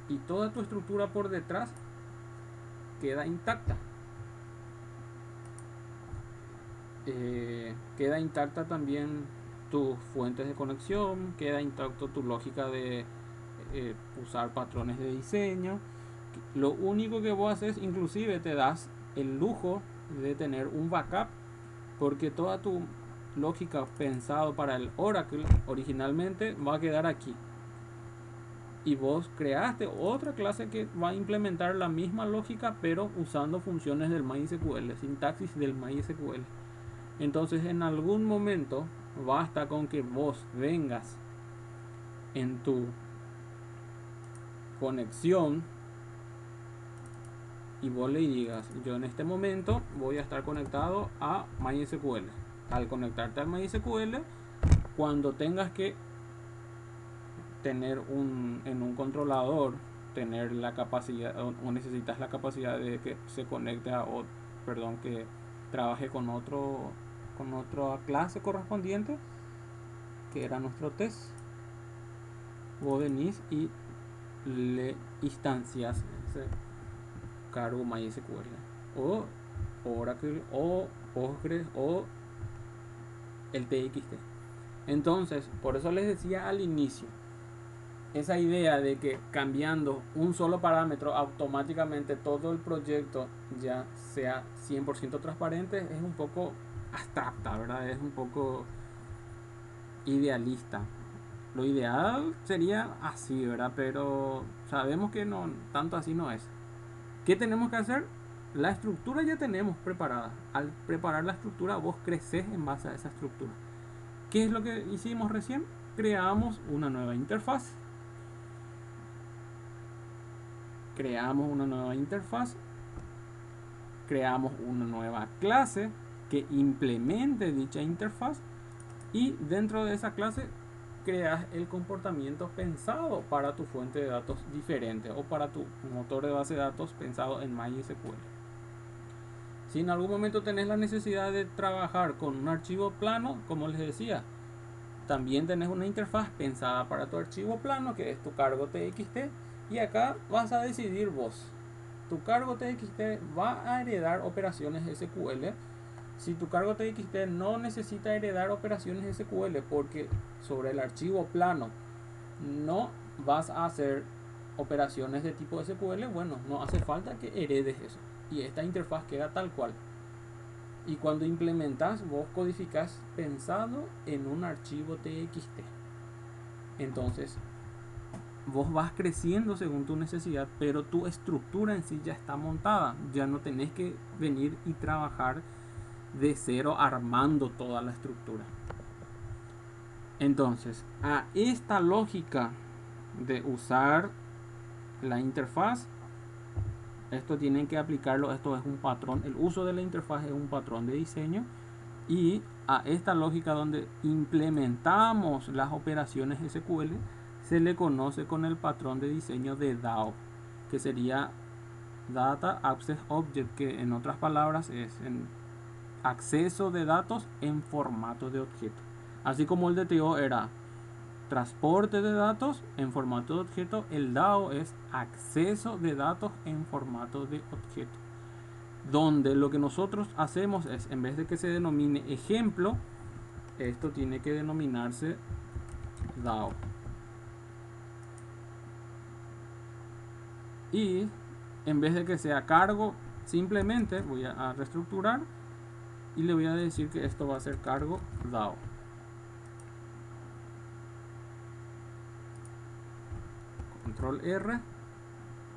y toda tu estructura por detrás queda intacta. Queda intacta también tus fuentes de conexión, queda intacto tu lógica de usar patrones de diseño. Lo único que vos haces, inclusive te das el lujo de tener un backup, porque toda tu lógica pensado para el Oracle originalmente va a quedar aquí. y vos creaste otra clase que va a implementar la misma lógica pero usando funciones del MySQL, sintaxis del MySQL. Entonces en algún momento basta con que vos vengas en tu conexión y vos le digas, yo en este momento voy a estar conectado a MySQL. Al conectarte al MySQL, cuando tengas que tener en un controlador, tener la capacidad o necesitas la capacidad de que se conecte a, que trabaje con otra clase correspondiente, que era nuestro test, vos venís y le instancias ese cargo MySQL o Oracle o Postgres o el TXT. Entonces, por eso les decía al inicio, esa idea de que cambiando un solo parámetro automáticamente todo el proyecto ya sea 100% transparente es un poco abstracta, ¿verdad? Es un poco idealista. Lo ideal sería así, ¿verdad? Pero sabemos que no, tanto así no es. ¿Qué tenemos que hacer? La estructura ya tenemos preparada. Al preparar la estructura, vos creces en base a esa estructura. ¿Qué es lo que hicimos recién? Creamos una nueva interfaz. Creamos una nueva clase que implemente dicha interfaz y dentro de esa clase creas el comportamiento pensado para tu fuente de datos diferente o para tu motor de base de datos pensado en MySQL. Si en algún momento tenés la necesidad de trabajar con un archivo plano, como les decía, también tenés una interfaz pensada para tu archivo plano, que es tu cargo TXT, y acá vas a decidir vos. Tu cargo TXT va a heredar operaciones SQL. Si tu cargo TXT no necesita heredar operaciones SQL porque sobre el archivo plano no vas a hacer operaciones de tipo SQL, bueno, no hace falta que heredes eso. Y esta interfaz queda tal cual. Y cuando implementas, vos codificás pensado en un archivo TXT. Entonces, vos vas creciendo según tu necesidad, pero tu estructura en sí ya está montada. Ya no tenés que venir y trabajar de cero armando toda la estructura. Entonces, a esta lógica de usar la interfaz, esto tienen que aplicarlo, esto es un patrón, el uso de la interfaz es un patrón de diseño, y a esta lógica donde implementamos las operaciones SQL se le conoce con el patrón de diseño de DAO, que sería Data Access Object, que en otras palabras es en acceso de datos en formato de objeto. Así como el DTO era transporte de datos en formato de objeto, el DAO es acceso de datos en formato de objeto, donde lo que nosotros hacemos es, en vez de que se denomine ejemplo, esto tiene que denominarse DAO. Y en vez de que sea cargo, simplemente voy a reestructurar y le voy a decir que esto va a ser cargo DAO. Control R,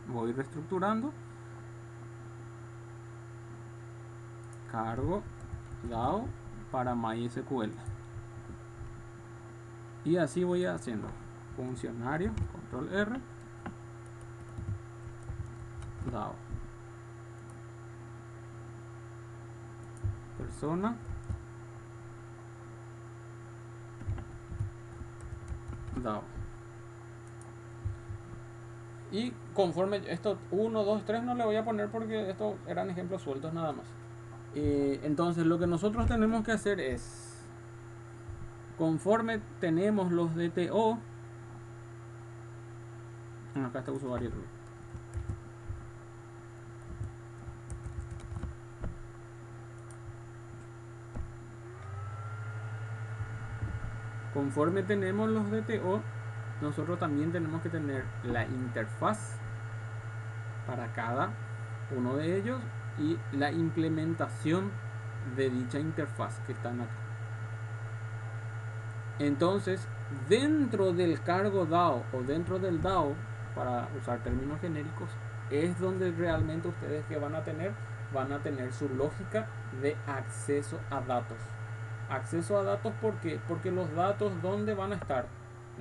voy reestructurando, cargo DAO para MySQL, y así voy haciendo. Funcionario, control R, DAO, persona, DAO. Y conforme esto 1, 2, 3 no le voy a poner porque estos eran ejemplos sueltos nada más. Entonces lo que nosotros tenemos que hacer es, conforme tenemos los DTO, acá está usuario, conforme tenemos los DTO, nosotros también tenemos que tener la interfaz para cada uno de ellos y la implementación de dicha interfaz que están acá. Entonces, Dentro del cargo DAO o dentro del DAO, para usar términos genéricos, es donde realmente ustedes que van a tener su lógica de acceso a datos. Acceso a datos, ¿por qué? Porque los datos, ¿dónde van a estar?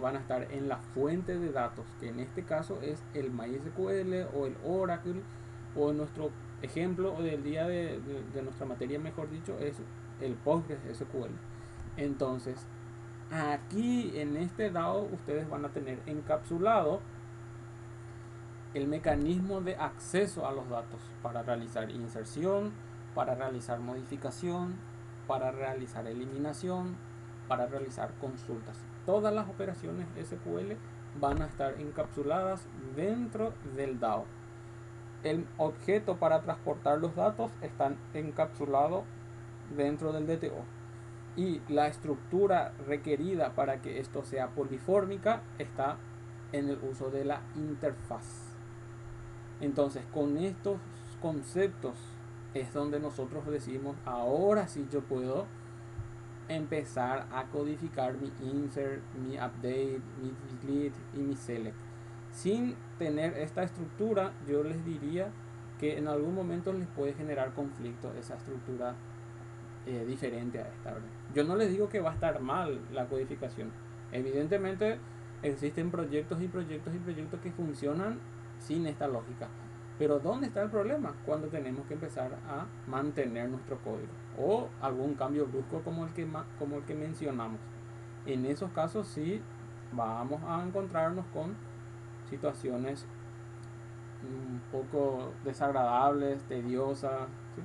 Van a estar en la fuente de datos, que en este caso es el MySQL o el Oracle, o nuestro ejemplo del día de nuestra materia, mejor dicho, es el PostgreSQL. Entonces, aquí en este DAO ustedes van a tener encapsulado el mecanismo de acceso a los datos para realizar inserción, para realizar modificación, para realizar eliminación, para realizar consultas. Todas las operaciones SQL van a estar encapsuladas dentro del DAO. El objeto para transportar los datos está encapsulado dentro del DTO. Y la estructura requerida para que esto sea polifórmica está en el uso de la interfaz. Entonces, con estos conceptos es donde nosotros decimos, ahora sí yo puedo empezar a codificar mi insert, mi update, mi delete y mi select. Sin tener esta estructura, yo les diría que en algún momento les puede generar conflicto esa estructura diferente a esta, ¿verdad? Yo no les digo que va a estar mal la codificación. Evidentemente existen proyectos y proyectos y proyectos que funcionan sin esta lógica. Pero ¿dónde está el problema? Cuando tenemos que empezar a mantener nuestro código o algún cambio brusco como el que mencionamos. En esos casos sí vamos a encontrarnos con situaciones un poco desagradables, tediosas, ¿sí?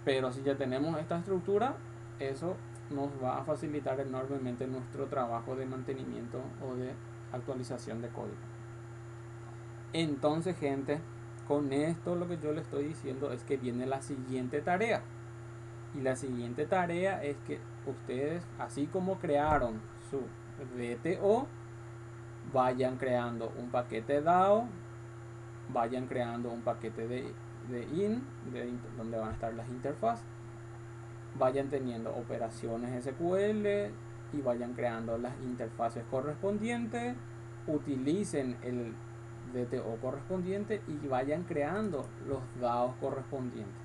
Pero si ya tenemos esta estructura, eso nos va a facilitar enormemente nuestro trabajo de mantenimiento o de actualización de código. Entonces, gente, con esto lo que yo les estoy diciendo es que viene la siguiente tarea. Y la siguiente tarea es que ustedes, así como crearon su DTO, vayan creando un paquete DAO, vayan creando un paquete de donde van a estar las interfaces, vayan teniendo operaciones SQL y vayan creando las interfaces correspondientes, utilicen el DTO correspondiente y vayan creando los DAOs correspondientes.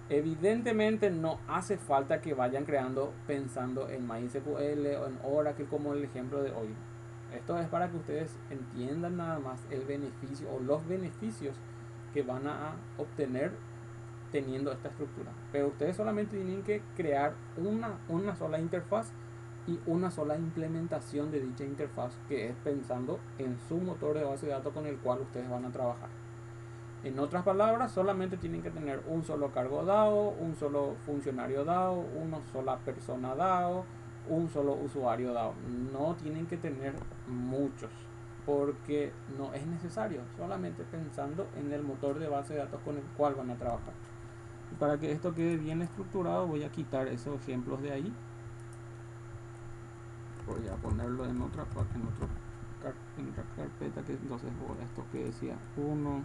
Evidentemente no hace falta que vayan creando pensando en MySQL o en Oracle como el ejemplo de hoy. Esto es para que ustedes entiendan nada más el beneficio o los beneficios que van a obtener teniendo esta estructura. Pero ustedes solamente tienen que crear una sola interfaz y una sola implementación de dicha interfaz, que es pensando en su motor de base de datos con el cual ustedes van a trabajar. En otras palabras, solamente tienen que tener un solo cargo DAO, un solo funcionario DAO, una sola persona DAO, un solo usuario DAO. No tienen que tener muchos, porque no es necesario, solamente pensando en el motor de base de datos con el cual van a trabajar. Y para que esto quede bien estructurado, voy a quitar esos ejemplos de ahí. Voy a ponerlo en otra carpeta, que entonces esto que decía 1.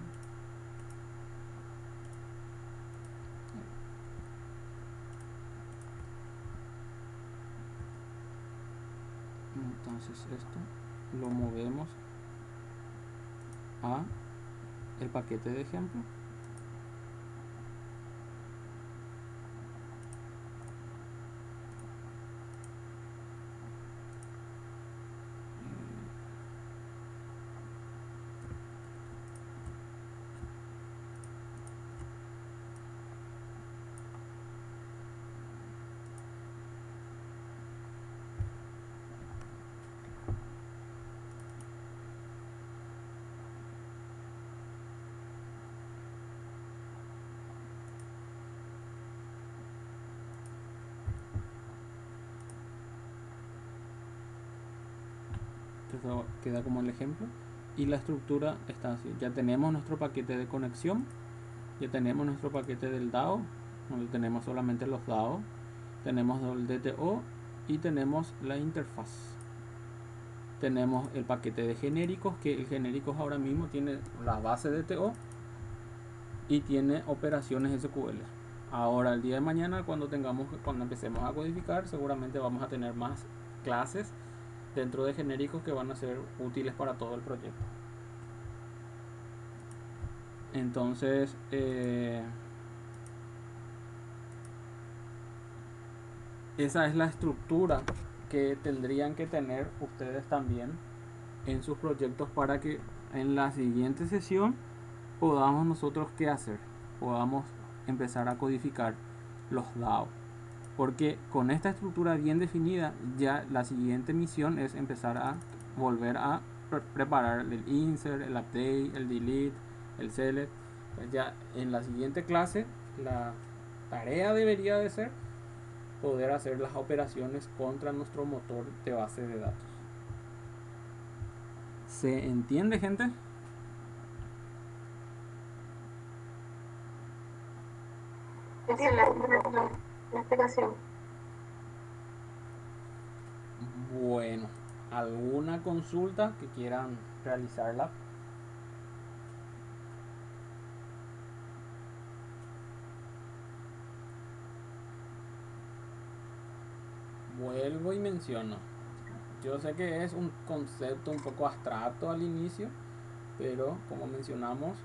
Entonces esto lo movemos a el paquete de ejemplo. Queda como el ejemplo y la estructura está así. Ya tenemos nuestro paquete de conexión, ya tenemos nuestro paquete del DAO, donde tenemos solamente los DAO, tenemos el DTO y tenemos la interfaz. Tenemos el paquete de genéricos, que el genéricos ahora mismo tiene la base DTO y tiene operaciones SQL. Ahora el día de mañana, cuando empecemos a codificar, seguramente vamos a tener más clases dentro de genéricos que van a ser útiles para todo el proyecto. Entonces, esa es la estructura que tendrían que tener ustedes también en sus proyectos para que en la siguiente sesión podamos nosotros qué hacer, podamos empezar a codificar los DAO. Porque con esta estructura bien definida, ya la siguiente misión es empezar a volver a preparar el insert, el update, el delete, el select. Ya en la siguiente clase la tarea debería de ser poder hacer las operaciones contra nuestro motor de base de datos. ¿Se entiende, gente? Excelente la explicación. Bueno, ¿alguna consulta que quieran realizarla? Vuelvo y menciono. Yo sé que es un concepto un poco abstracto al inicio, pero como mencionamos,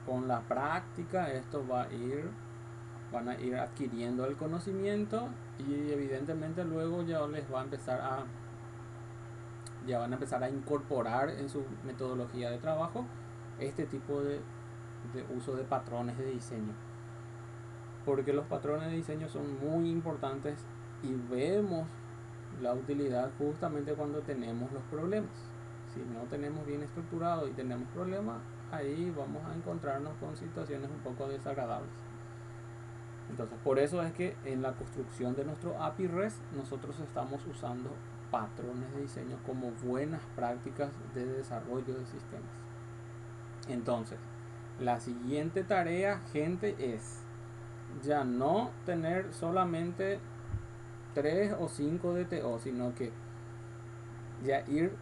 con la práctica esto van a ir adquiriendo el conocimiento y evidentemente luego ya les va a empezar a ya van a empezar a incorporar en su metodología de trabajo este tipo de uso de patrones de diseño, porque los patrones de diseño son muy importantes y vemos la utilidad justamente cuando tenemos los problemas. Si no tenemos bien estructurado y tenemos problemas, ahí vamos a encontrarnos con situaciones un poco desagradables. Entonces, por eso es que en la construcción de nuestro API REST nosotros estamos usando patrones de diseño como buenas prácticas de desarrollo de sistemas. Entonces, la siguiente tarea, gente, es ya no tener solamente 3 o 5 DTO, sino que ya ir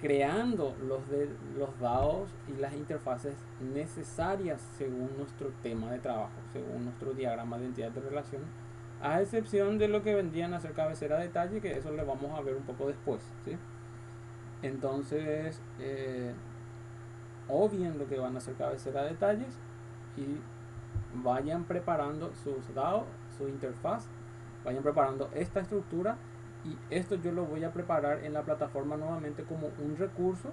creando los DAOs y las interfaces necesarias según nuestro tema de trabajo, según nuestro diagrama de entidad de relación, a excepción de lo que vendrían a ser cabecera de detalle, que eso le vamos a ver un poco después, ¿sí? Entonces, obvien lo que van a ser cabecera de detalles y vayan preparando sus DAO, su interfaz, vayan preparando esta estructura, y esto yo lo voy a preparar en la plataforma nuevamente como un recurso,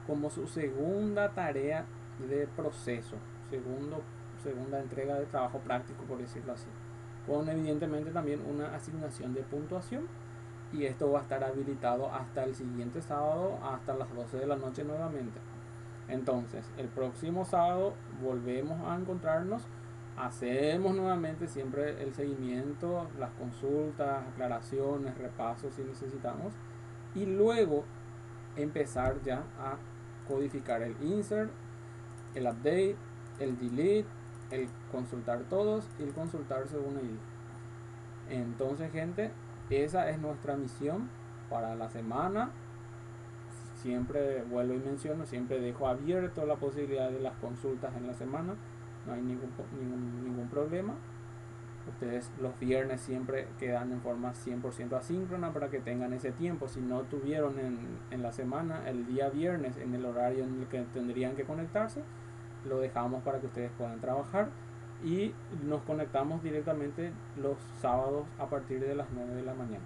como su segunda tarea de proceso, segunda entrega de trabajo práctico, por decirlo así, con evidentemente también una asignación de puntuación, y esto va a estar habilitado hasta el siguiente sábado, hasta las 12 de la noche nuevamente. Entonces, el próximo sábado volvemos a encontrarnos, hacemos nuevamente siempre el seguimiento, las consultas, aclaraciones, repasos si necesitamos, y luego empezar ya a codificar el insert, el update, el delete, el consultar todos y el consultar según ID. Entonces, gente, esa es nuestra misión para la semana. Siempre vuelvo y menciono, siempre dejo abierto la posibilidad de las consultas en la semana, no hay ningún problema. Ustedes los viernes siempre quedan en forma 100% asíncrona para que tengan ese tiempo. Si no tuvieron en la semana, el día viernes, en el horario en el que tendrían que conectarse, lo dejamos para que ustedes puedan trabajar, y nos conectamos directamente los sábados a partir de las 9 de la mañana.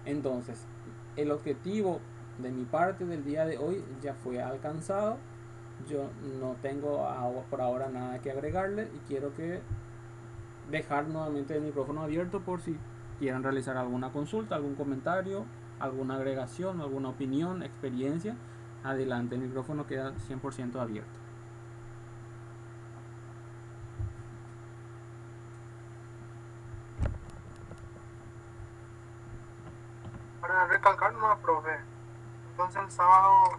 Entonces, el objetivo de mi parte del día de hoy ya fue alcanzado. Yo no tengo por ahora nada que agregarle, y quiero que dejar nuevamente el micrófono abierto por si quieran realizar alguna consulta, algún comentario, alguna agregación, alguna opinión, experiencia. Adelante, el micrófono queda 100% abierto. Para recalcar nomás, profe, entonces el sábado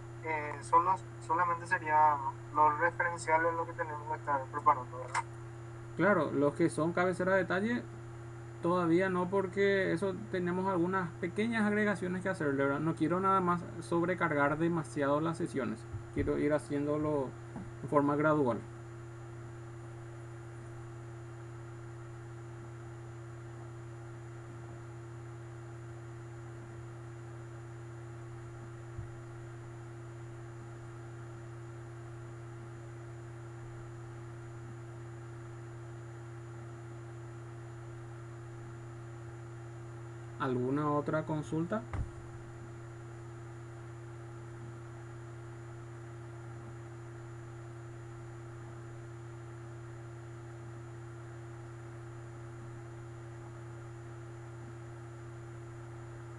solamente sería los referenciales lo que tenemos que estar preparando, ¿verdad? Claro, los que son cabecera de detalle todavía no, porque eso tenemos algunas pequeñas agregaciones que hacer, ¿verdad? No quiero nada más sobrecargar demasiado las sesiones, quiero ir haciéndolo de forma gradual. ¿Alguna otra consulta?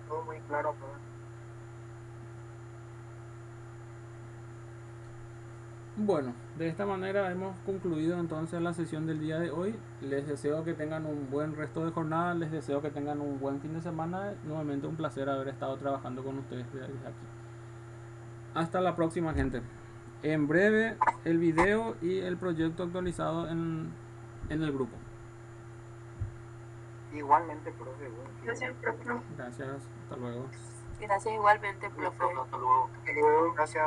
Todo muy claro, profe. Bueno, de esta manera hemos concluido entonces la sesión del día de hoy. Les deseo que tengan un buen resto de jornada, les deseo que tengan un buen fin de semana. Nuevamente un placer haber estado trabajando con ustedes desde aquí. Hasta la próxima, gente. En breve el video y el proyecto actualizado en el grupo. Igualmente, profe. Gracias, profe. Gracias, hasta luego. Gracias igualmente, profe. Hasta luego. Hasta luego. Gracias.